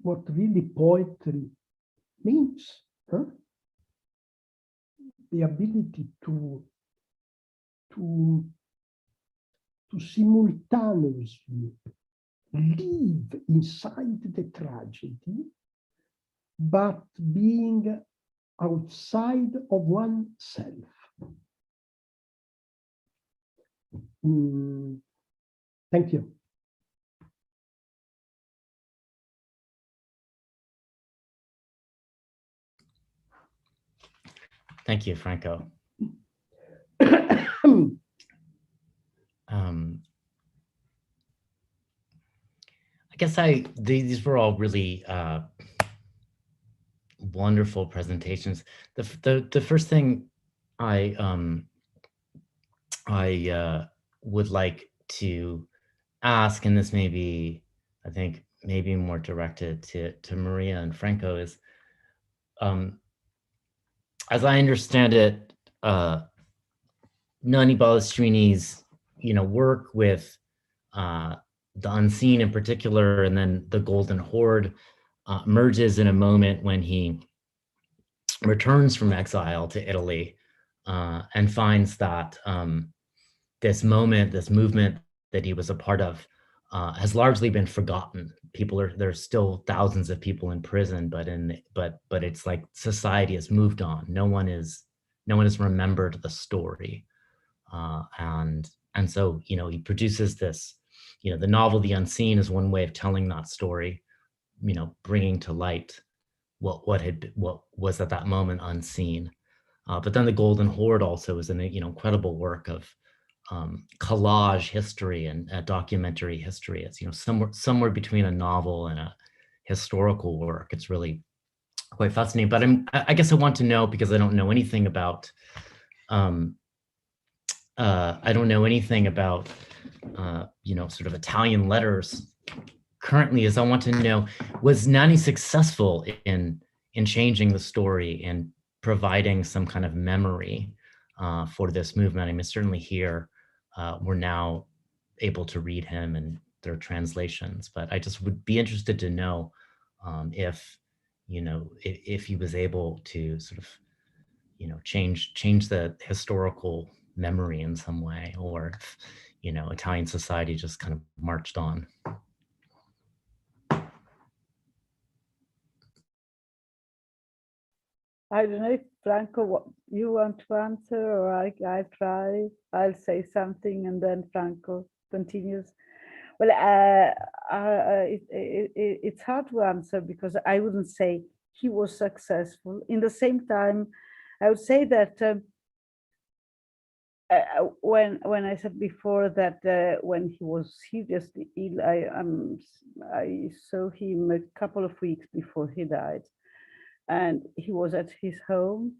what really poetry means. Huh? The ability to simultaneously live inside the tragedy, but being outside of oneself. Thank you. Thank you, Franco. I guess these were all really wonderful presentations. The first thing I would like to ask, and this may be, I think, maybe more directed to Maria and Franco, is, as I understand it, Nanni Balestrini's, work with the unseen in particular, and then the Golden Horde, emerges in a moment when he returns from exile to Italy and finds that this movement that he was a part of has largely been forgotten. There's still thousands of people in prison, but it's like society has moved on. No one has remembered the story, and so he produces this. The novel The Unseen is one way of telling that story, bringing to light what was at that moment unseen. But then the Golden Horde also is an incredible work of collage history and documentary history. It's somewhere between a novel and a historical work. It's really quite fascinating. But I guess I want to know, because I don't know anything about sort of Italian letters currently, is I want to know, was Nanni successful in changing the story and providing some kind of memory for this movement? I mean, certainly here we're now able to read him and their translations, but I just would be interested to know if he was able to sort of change the historical memory in some way, or if Italian society just kind of marched on. I don't know if Franco, what you want to answer, or I try. I'll say something and then Franco continues. Well, it's hard to answer, because I wouldn't say he was successful. In the same time, I would say that when I said before that when he was seriously ill, I saw him a couple of weeks before he died. And he was at his home,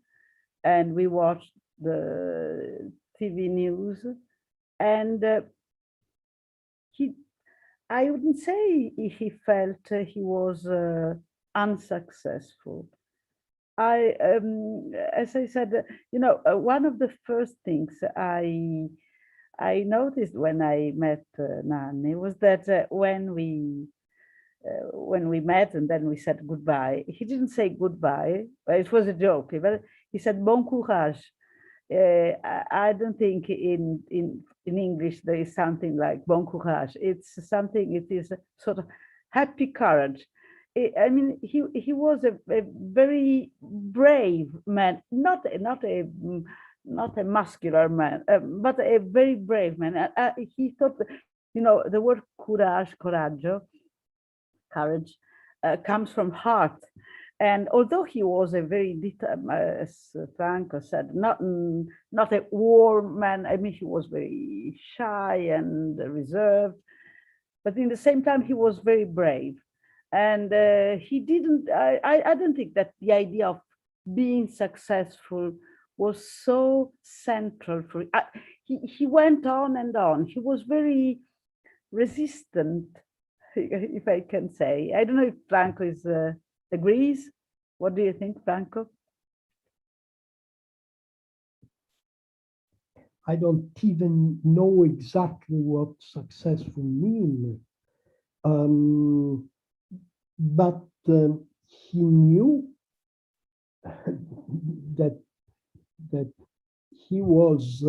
and we watched the TV news, and I wouldn't say he felt he was unsuccessful. As I said, one of the first things I noticed when I met Nanni was that when we met and then we said goodbye, he didn't say goodbye, but it was a joke, but he said bon courage. I don't think in English there is something like bon courage. It is a sort of happy courage. I mean, he was a very brave man, not a muscular man, but a very brave man. He thought, the word coraggio, courage, comes from heart. And although he was a very, as Franco said, not a warm man, I mean, he was very shy and reserved, but in the same time, he was very brave. And he didn't, I don't think that the idea of being successful was so central for, he went on and on. He was very resistant, if I can say. I don't know if Franco agrees. What do you think, Franco? I don't even know exactly what successful means. But he knew that he was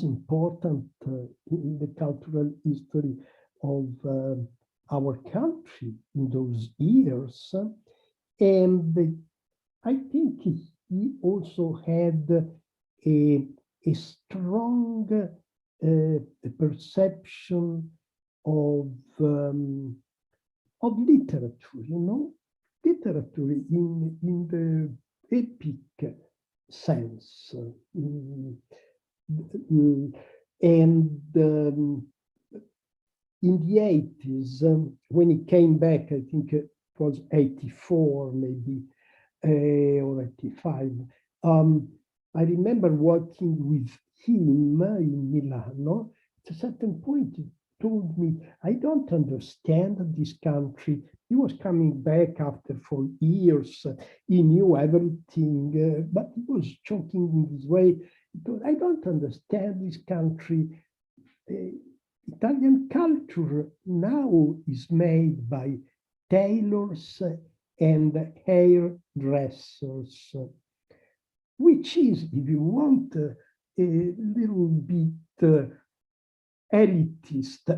important in the cultural history of our country in those years, and I think he also had a strong perception of literature, literature in the epic sense. And in the 80s, when he came back, I think it was 84 maybe, or 85, I remember working with him in Milano. At a certain point, he told me, I don't understand this country. He was coming back after 4 years. He knew everything, but he was joking in this way. He told, I don't understand this country. Italian culture now is made by tailors and hairdressers, which is, if you want, a little bit elitist.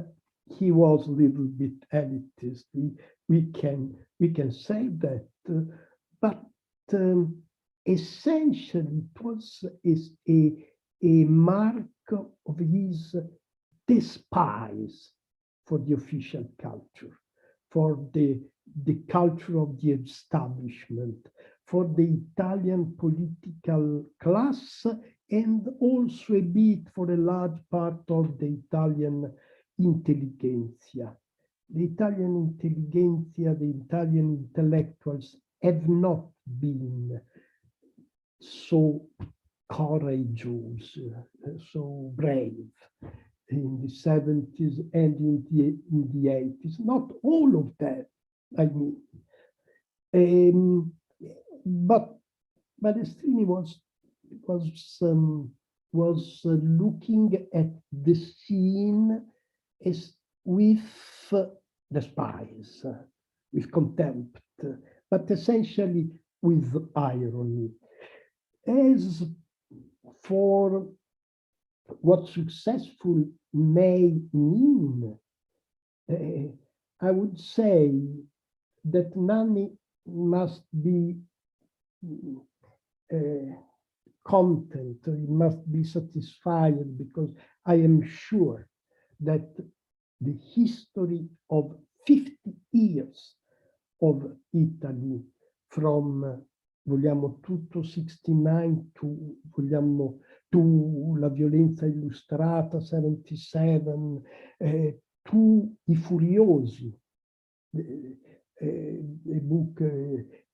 He was a little bit elitist. We can say that, but essentially it was a mark of his despise for the official culture, for the culture of the establishment, for the Italian political class, and also a bit for a large part of the Italian intelligentsia. The Italian intelligentsia, the Italian intellectuals have not been so courageous, so brave in the 70s and in the 80s. Not all of them, I mean. But Balestrini was looking at the scene as with despise, with contempt, but essentially with irony. As for what successful may mean, I would say that Nanni must be content, he must be satisfied, because I am sure that the history of 50 years of Italy, from vogliamo tutto 69 to la violenza illustrata 77, to I Furiosi, a book,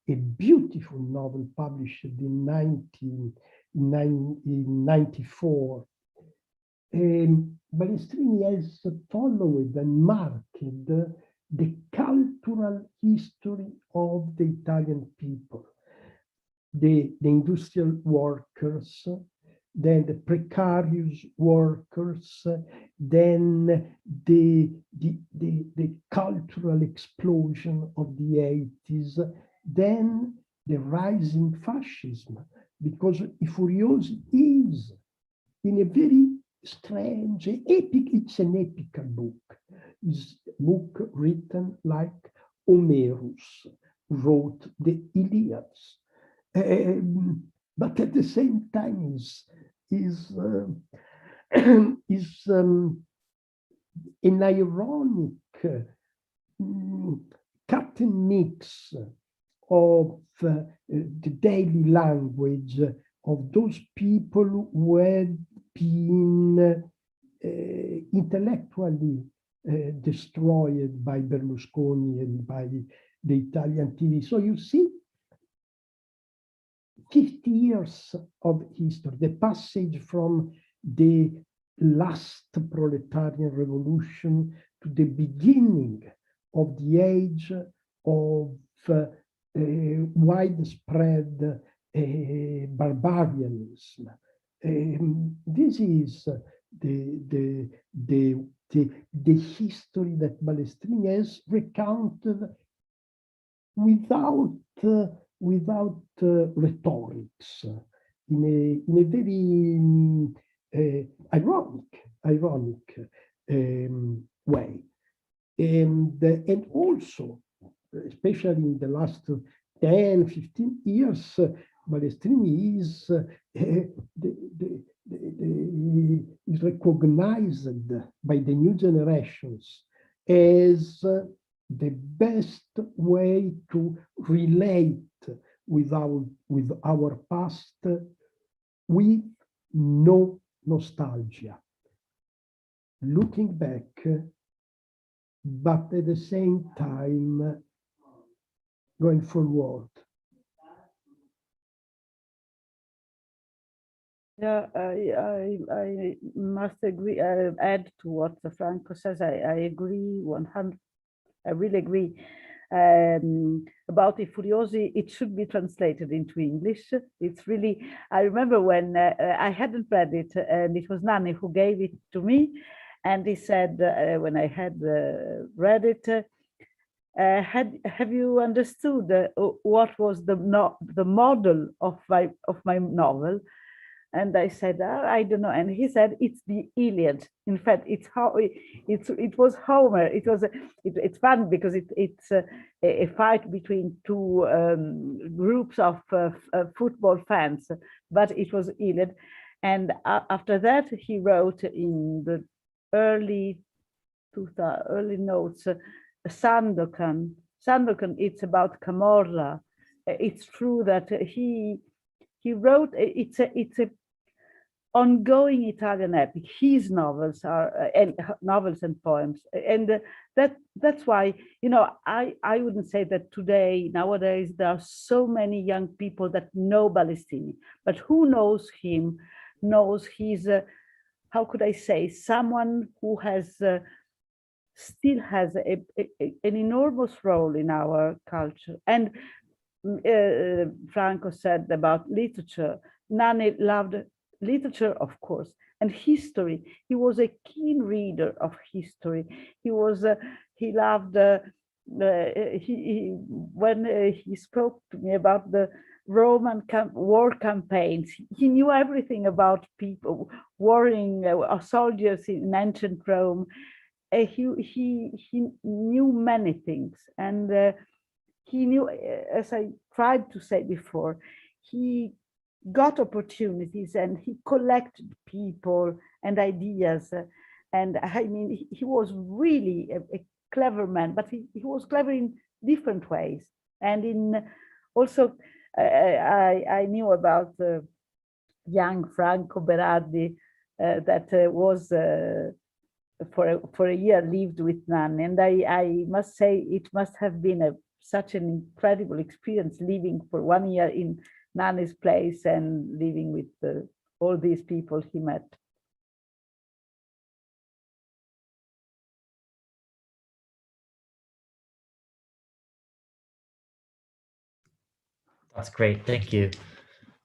a beautiful novel published in 1994. Balestrini has followed and marked the cultural history of the Italian people, the industrial workers, then the precarious workers, then the cultural explosion of the 80s, then the rising fascism, because I Furiosi is, in a very strange, epic, it's an epical book. It's a book written like Homerus wrote the Iliads. But at the same time is an ironic cut and mix of the daily language of those people who had been intellectually destroyed by Berlusconi and by the Italian TV. So you see, 50 years of history, the passage from the last proletarian revolution to the beginning of the age of widespread barbarianism, this is the history that Balestrini has recounted without rhetorics, in a very ironic way, and also, especially in the last 10, 15 years, Balestrini is is recognized by the new generations as the best way to relate with our past with no nostalgia. Looking back, but at the same time going forward. Yeah, I must agree. Add to what Franco says. I agree 100. I really agree. About I Furiosi, it should be translated into English. It's really, I remember when I hadn't read it, and it was Nanni who gave it to me, and he said, when I had read it, have you understood what was the model of my novel? And I said, I don't know. And he said, it's the Iliad. In fact, it was Homer. It's fun because it's a fight between two groups of football fans, but it was Iliad. And after that, he wrote in the early notes, Sandokan. Sandokan, it's about Camorra. It's true that he wrote, it's a ongoing Italian epic. His novels are novels and poems, and that's why, you know, I wouldn't say that nowadays there are so many young people that know Balestrini, but who knows him knows he's how could I say, someone who has still has an enormous role in our culture. And Franco said about literature. Nanni loved literature, of course, and history. He was a keen reader of history. He loved when he spoke to me about the Roman war campaigns. He knew everything about people warring, soldiers in ancient Rome. He knew many things, and he knew, as I tried to say before, he got opportunities and he collected people and ideas. And I mean, he was really a clever man, but he was clever in different ways. And also, I knew about young Franco Berardi that was for a year lived with Nanni. And I must say, it must have been such an incredible experience living for 1 year in Nanni's place and living with all these people he met. That's great, thank you.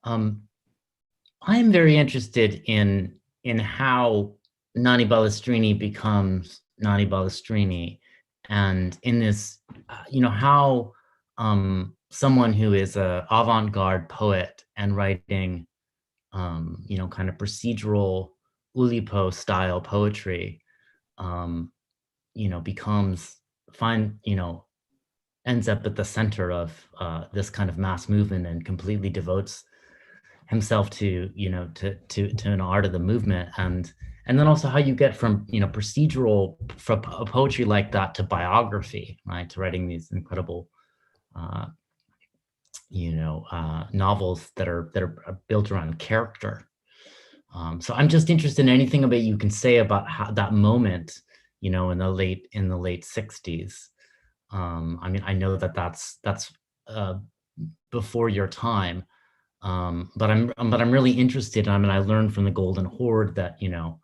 I'm very interested in how Nanni Balestrini becomes Nanni Balestrini, and in this, you know, how someone who is an avant-garde poet and writing, you know, kind of procedural Oulipo style poetry, you know, ends up at the center of this kind of mass movement and completely devotes himself to, you know, to an art of the movement, and then also how you get from, you know, procedural poetry like that to biography, right, to writing these incredible you know, novels that are built around character. So I'm just interested in anything about you can say about how that moment, you know, in the late 60s. I mean, I know that that's before your time, but I'm really interested. I mean, I learned from the Golden Horde that, you know,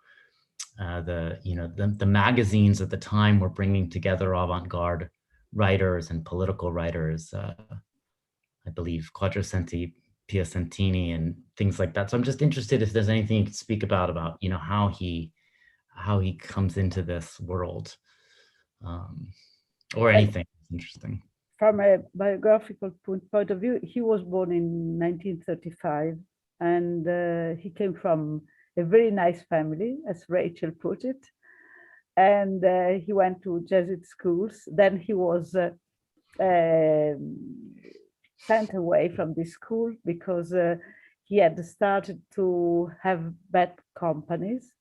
the magazines at the time were bringing together avant-garde writers and political writers. I believe Quattrocenti Piacentini and things like that. So I'm just interested if there's anything you could speak about, you know, how he comes into this world, or anything interesting. From a biographical point of view, he was born in 1935, and he came from a very nice family, as Rachel put it. And he went to Jesuit schools. Then he was sent away from this school because he had started to have bad companies.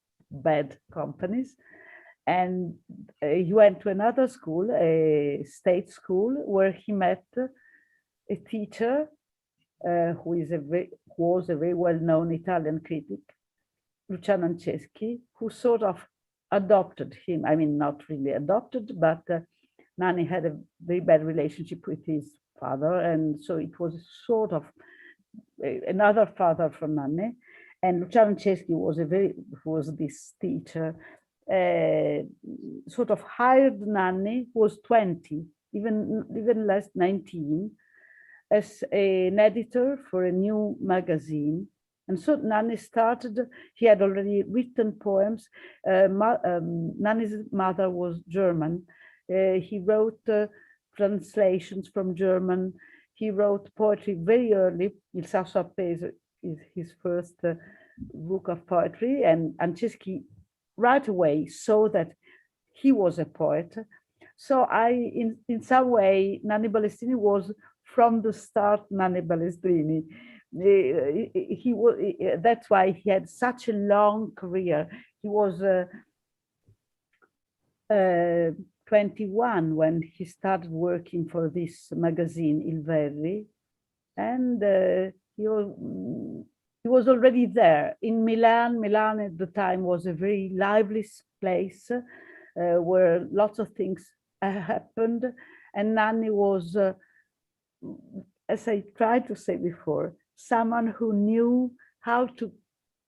And he went to another school, a state school, where he met a teacher who was a very well-known Italian critic, Luciano Anceschi, who sort of adopted him. I mean, not really adopted, but Nanni had a very bad relationship with his father, and so it was sort of another father for Nanni. And Luciano Anceschi was this teacher, sort of hired Nanni, who was 20, even less, 19, as an editor for a new magazine. And so Nanni started, he had already written poems. Nanni's mother was German. He wrote translations from German. He wrote poetry very early. Il Sasso-Appeso is his first book of poetry. And Anceschi right away saw that he was a poet. So in some way, Nanni Balestrini was from the start Nanni Balestrini. That's why he had such a long career. He was 21 when he started working for this magazine, Il Verri, and he was already there in Milan. Milan at the time was a very lively place where lots of things happened, and Nanni was, as I tried to say before, someone who knew how to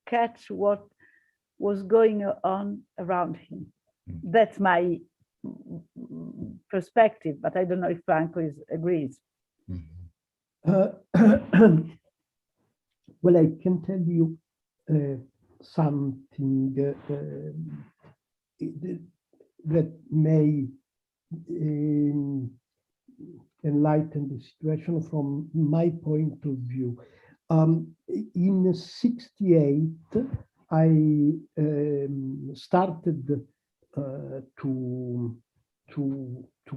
catch what was going on around him. That's my perspective, but I don't know if Franco agrees. Well, I can tell you something that may enlighten the situation from my point of view. In '68, I started to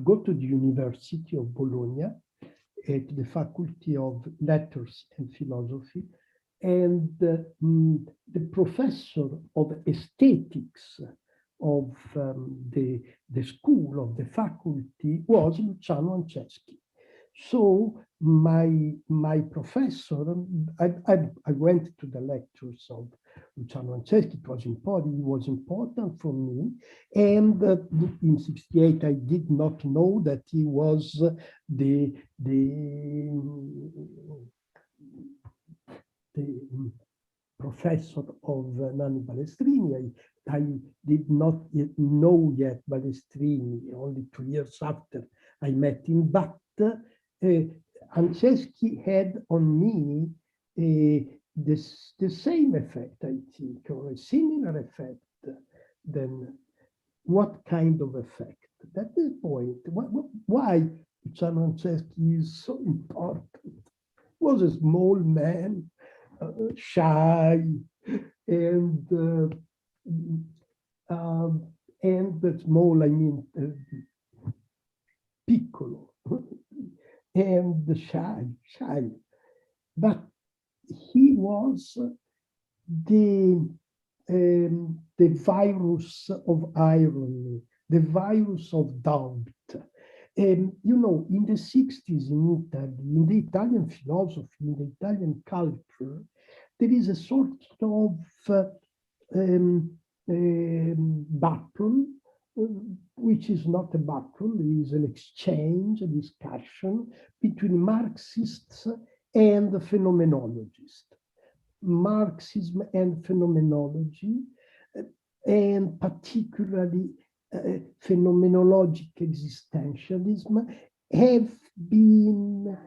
go to the University of Bologna at the Faculty of Letters and Philosophy, and the professor of aesthetics of the school, of the faculty, was Luciano Anceschi. So my professor, I went to the lectures of Luciano Anceschi. It was important for me. And in '68, I did not know that he was the professor of Nanni Balestrini. I did not know yet Balestrini, only 2 years after I met him, but Anceschi had on me the same effect, I think, or a similar effect. Then what kind of effect? That is the point. Why Luciano Anceschi is so important? He was a small man, shy, and small, I mean, piccolo, and shy. But he was the virus of irony, the virus of doubt. You know, in the '60s in Italy, in the Italian philosophy, in the Italian culture, there is a sort of battle, which is not a battle, it is an exchange, a discussion between Marxists and phenomenologists. Marxism and phenomenology, and particularly phenomenologic existentialism, have been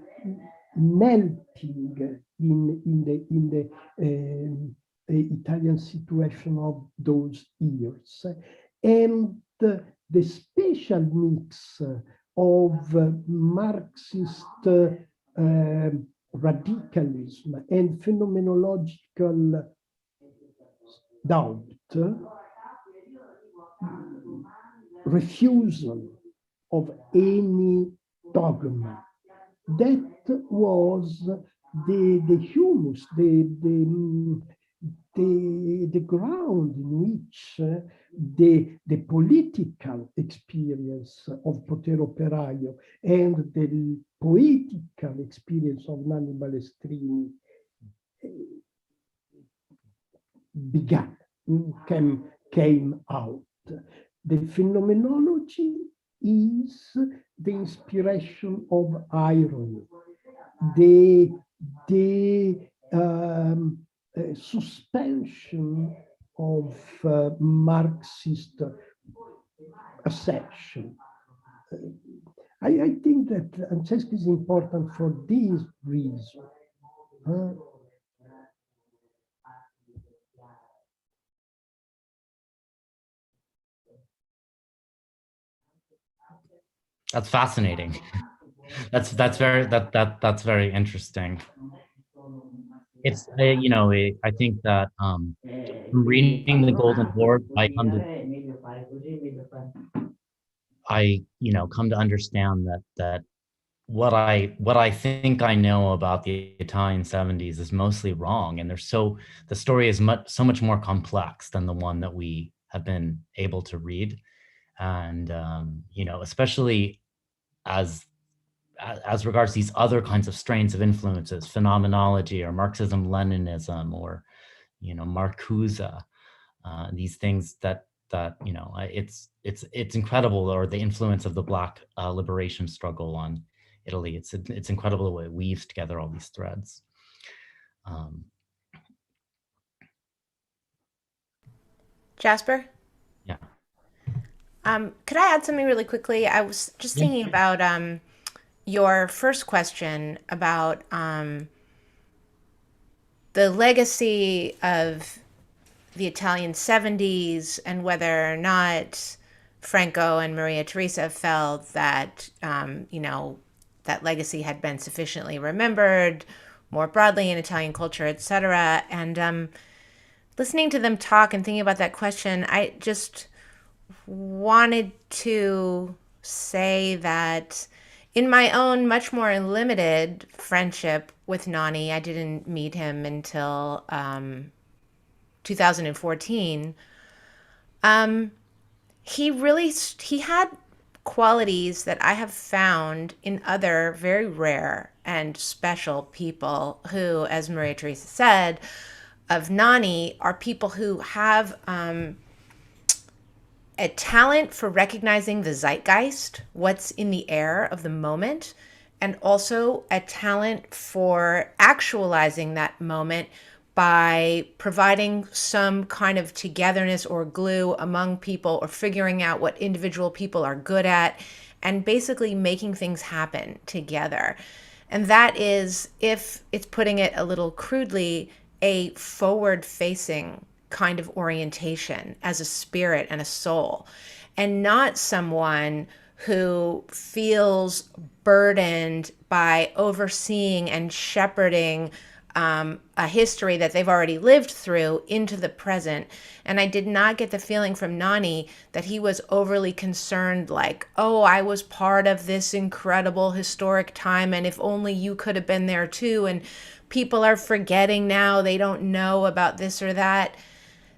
melting in the Italian situation of those years. And the special mix of Marxist radicalism and phenomenological doubt, refusal of any dogma. That was the humus, the ground in which the political experience of Potere Operaio and the poetical experience of Nanni Balestrini began, came out. The phenomenology is the inspiration of irony, the suspension of Marxist assertion. I think that Anceschi is important for this reason. That's fascinating. That's very interesting. It's I think that from reading the Golden Horde, I come to understand that what I think I know about the Italian 70s is mostly wrong, and the story is so much more complex than the one that we have been able to read, and especially as regards these other kinds of strains of influences, phenomenology or Marxism-Leninism or Marcuse, these things that it's incredible, or the influence of the Black liberation struggle on Italy. It's incredible the way it weaves together all these threads. Jasper? Yeah. Could I add something really quickly? I was just thinking about your first question about the legacy of the Italian 70s and whether or not Franco and Maria Teresa felt that, that legacy had been sufficiently remembered more broadly in Italian culture, etc. And listening to them talk and thinking about that question, I just wanted to say that in my own much more limited friendship with Nanni, I didn't meet him until 2014. He had qualities that I have found in other very rare and special people who, as Maria Teresa said, of Nanni, are people who have a talent for recognizing the zeitgeist, what's in the air of the moment, and also a talent for actualizing that moment by providing some kind of togetherness or glue among people, or figuring out what individual people are good at, and basically making things happen together. And that is, if it's putting it a little crudely, a forward-facing kind of orientation as a spirit and a soul, and not someone who feels burdened by overseeing and shepherding a history that they've already lived through into the present. And I did not get the feeling from Nanni that he was overly concerned, like, oh, I was part of this incredible historic time, and if only you could have been there too, and people are forgetting now, they don't know about this or that.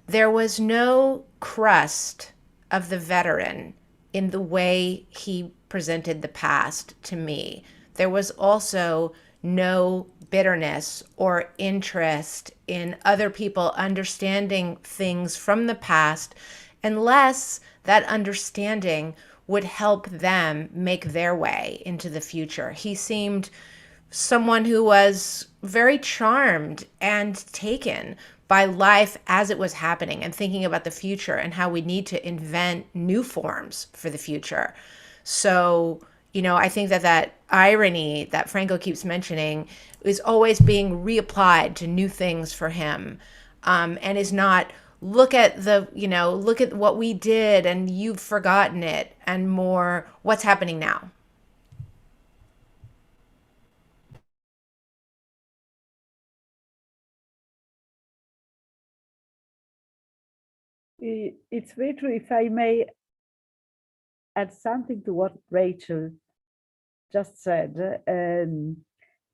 There was no crust of the veteran in the way he presented the past to me. There was also no bitterness or interest in other people understanding things from the past, unless that understanding would help them make their way into the future. He seemed someone who was very charmed and taken by life as it was happening, and thinking about the future and how we need to invent new forms for the future. So I think that irony that Franco keeps mentioning is always being reapplied to new things for him, and is not look at look at what we did and you've forgotten it, and more what's happening now. It's very true. If I may add something to what Rachel just said,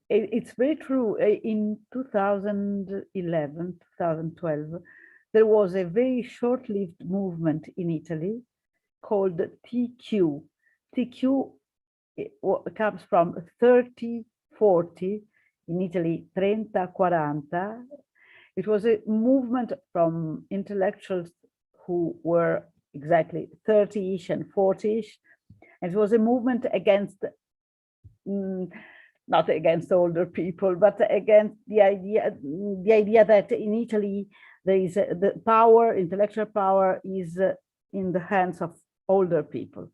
it's very true. In 2011, 2012, there was a very short-lived movement in Italy called TQ. TQ comes from 30, 40, in Italy, 30, 40. It was a movement from intellectuals who were exactly 30-ish and 40-ish. And it was a movement against, not against older people, but against the idea that in Italy, there is the power, intellectual power is in the hands of older people.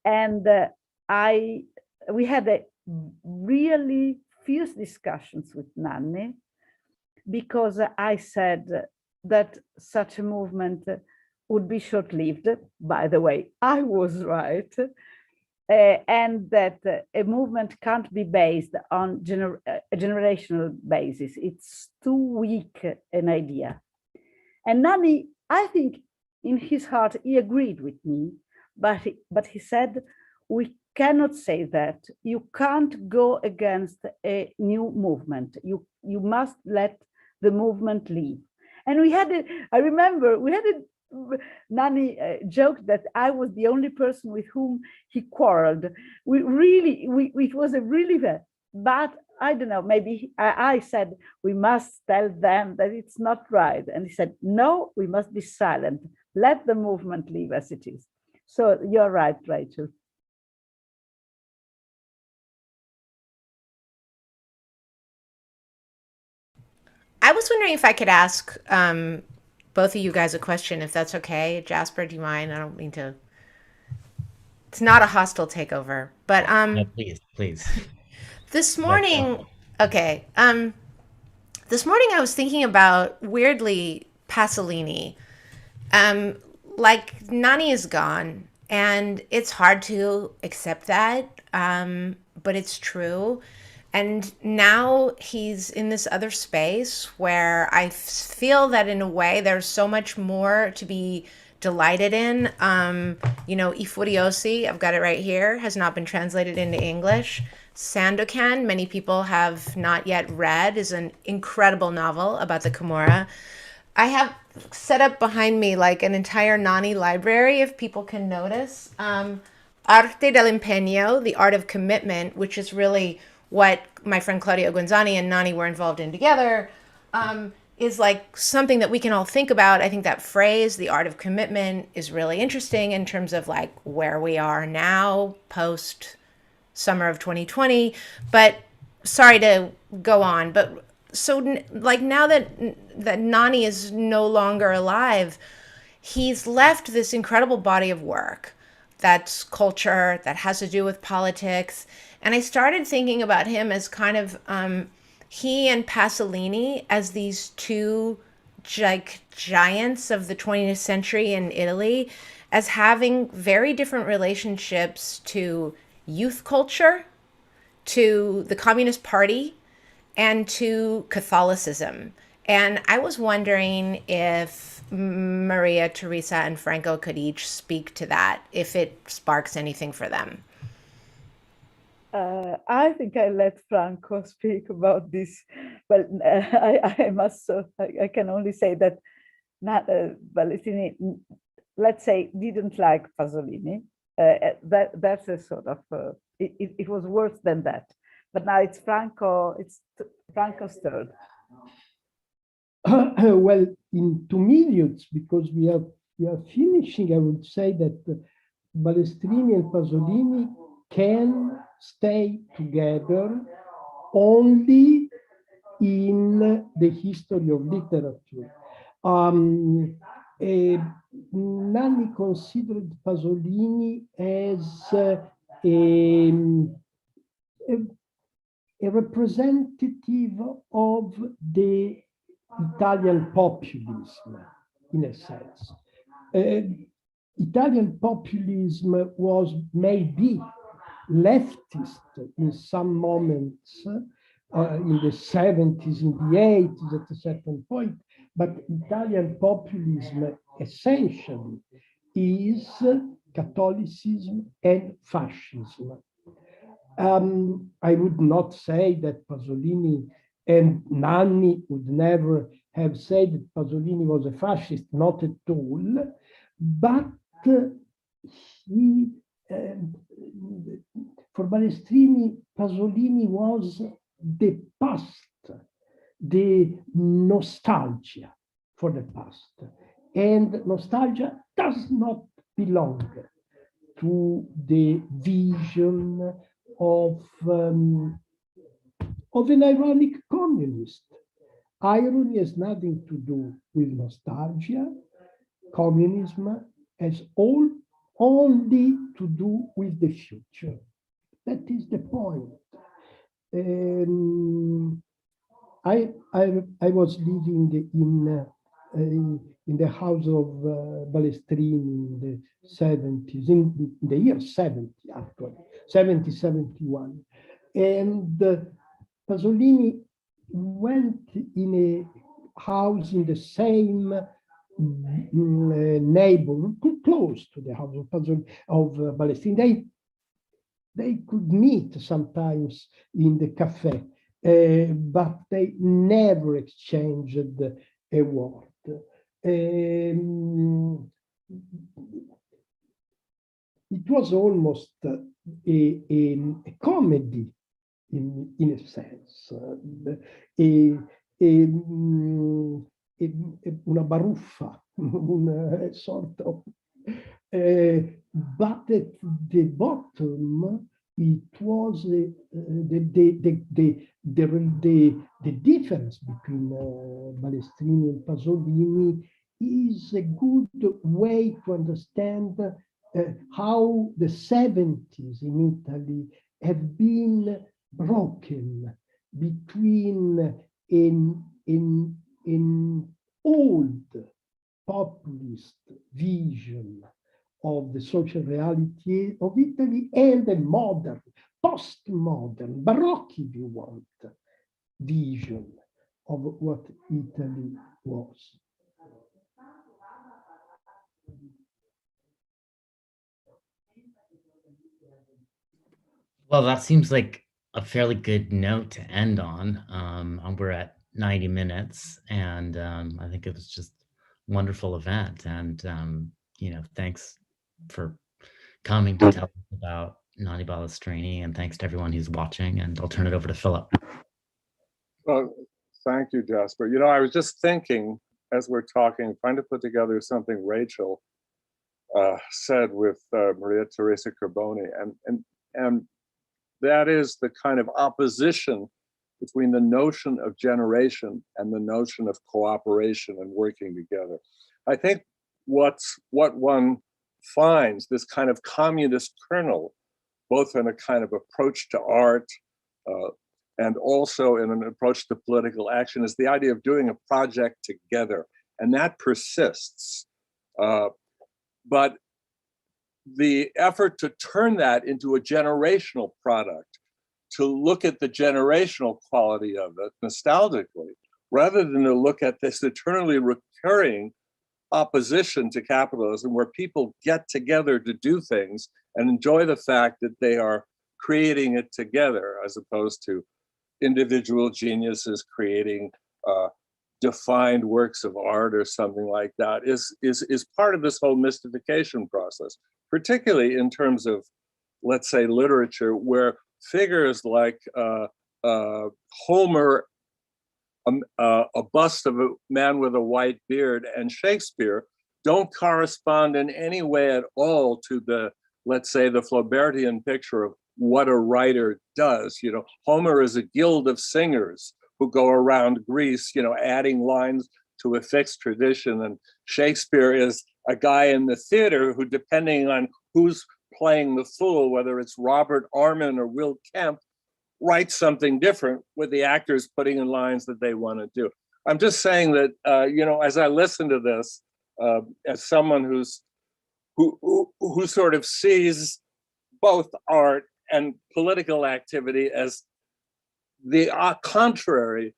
And we had a really fierce discussions with Nanni, because I said that such a movement would be short-lived. By the way, I was right. And that a movement can't be based on a generational basis. It's too weak an idea. And Nanni, I think in his heart, he agreed with me, but he said, we cannot say that. You can't go against a new movement. You must let the movement leave. And I remember we had Nanni joked that I was the only person with whom he quarreled. It was a really bad, but I don't know, maybe I said, we must tell them that it's not right. And he said, no, we must be silent. Let the movement leave as it is. So you're right, Rachel. I was wondering if I could ask both of you guys a question, if that's okay. Jasper, do you mind? I don't mean to. It's not a hostile takeover, but No, please. This morning, okay. This morning I was thinking about, weirdly, Pasolini. Like, Nanni is gone, and it's hard to accept that, but it's true. And now he's in this other space where I feel that in a way there's so much more to be delighted in. I Furiosi, I've got it right here, has not been translated into English. Sandokan, many people have not yet read, is an incredible novel about the Camorra. I have set up behind me like an entire Nanni library, if people can notice. Arte dell'Impegno, The Art of Commitment, which is really what my friend Claudio Guenzani and Nanni were involved in together, is like something that we can all think about. I think that phrase, the art of commitment, is really interesting in terms of like where we are now, post summer of 2020. But sorry to go on, but so like now that Nanni is no longer alive, he's left this incredible body of work that's culture, that has to do with politics. And I started thinking about him as kind of he and Pasolini as these two giants of the 20th century in Italy, as having very different relationships to youth culture, to the Communist Party, and to Catholicism. And I was wondering if Maria, Teresa, and Franco could each speak to that, if it sparks anything for them. I think I let Franco speak about this, but I must. I can only say that Balestrini, let's say, didn't like Pasolini. That's a sort of. It was worse than that. But now it's Franco. It's Franco's turn. Well, in 2 minutes, because we are finishing, I would say that Balestrini and Pasolini can stay together only in the history of literature. Nanni considered Pasolini as a representative of the Italian populism, in a sense. Italian populism was maybe leftist in some moments, in the 70s, in the 80s at a certain point, but Italian populism essentially is Catholicism and fascism. I would not say that Pasolini and Nanni would never have said that Pasolini was a fascist, not at all, but he, for Balestrini, Pasolini was the past, the nostalgia for the past. And nostalgia does not belong to the vision of an ironic communist. Irony has nothing to do with nostalgia. Communism has only to do with the future. That is the point. I was living in the house of Balestrini in the 70s, in the year 70 actually, 70, 71. And Pasolini went in a house in the same neighborhood, close to the house of Balestrini. They could meet sometimes in the cafe, but they never exchanged a word. It was almost a comedy in a sense, una baruffa, una sort of, but at the bottom, it was the difference between Balestrini and Pasolini is a good way to understand how the 70s in Italy have been broken between an old populist vision of the social reality of Italy and a modern, postmodern, Baroque, if you want, vision of what Italy was. Well, that seems like a fairly good note to end on. We're at 90 minutes, and I think it was just a wonderful event. And, thanks for coming to tell us about Nanni Balestrini, and thanks to everyone who's watching. And I'll turn it over to Philip. Well, thank you, Jasper. I was just thinking as we're talking, trying to put together something Rachel said with Maria Teresa Carbone, and that is the kind of opposition between the notion of generation and the notion of cooperation and working together. I think what one finds, this kind of communist kernel, both in a kind of approach to art and also in an approach to political action, is the idea of doing a project together, and that persists. But the effort to turn that into a generational product, to look at the generational quality of it nostalgically, rather than to look at this eternally recurring opposition to capitalism, where people get together to do things and enjoy the fact that they are creating it together, as opposed to individual geniuses creating defined works of art or something like that, is part of this whole mystification process, particularly in terms of, let's say, literature, where figures like Homer, a bust of a man with a white beard, and Shakespeare don't correspond in any way at all to the, let's say, the Flaubertian picture of what a writer does. Homer is a guild of singers who go around Greece, adding lines to a fixed tradition, and Shakespeare is a guy in the theater who, depending on whose playing the fool, whether it's Robert Armin or Will Kemp, write something different with the actors putting in lines that they want to do. I'm just saying that, as I listen to this, as someone who sort of sees both art and political activity as the contrary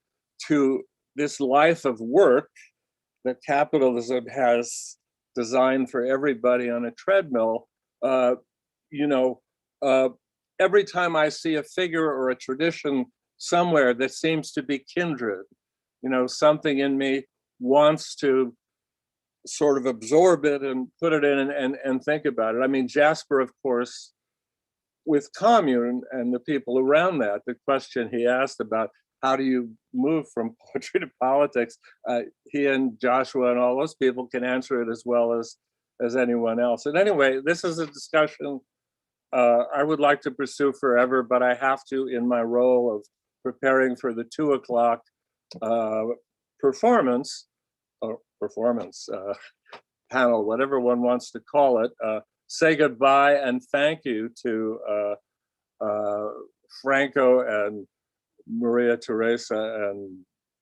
to this life of work that capitalism has designed for everybody on a treadmill, every time I see a figure or a tradition somewhere that seems to be kindred, something in me wants to sort of absorb it and put it in and think about it. I mean, Jasper, of course, with commune and the people around that, the question he asked about how do you move from poetry to politics, he and Joshua and all those people can answer it as well as anyone else. And anyway, this is a discussion I would like to pursue forever, but I have to, in my role of preparing for the 2:00 performance panel, whatever one wants to call it, say goodbye and thank you to Franco and Maria, Teresa,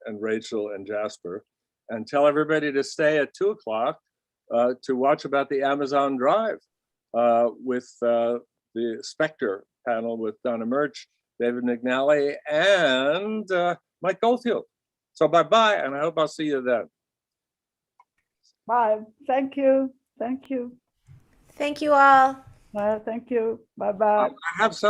and Rachel and Jasper, and tell everybody to stay at 2:00 to watch about the Amazon Drive with the Spectre panel with Donna Murch, David McNally, and Mike Goldfield. So bye-bye, and I hope I'll see you then. Bye. Thank you. Thank you. Thank you all. Thank you. Bye-bye. I have some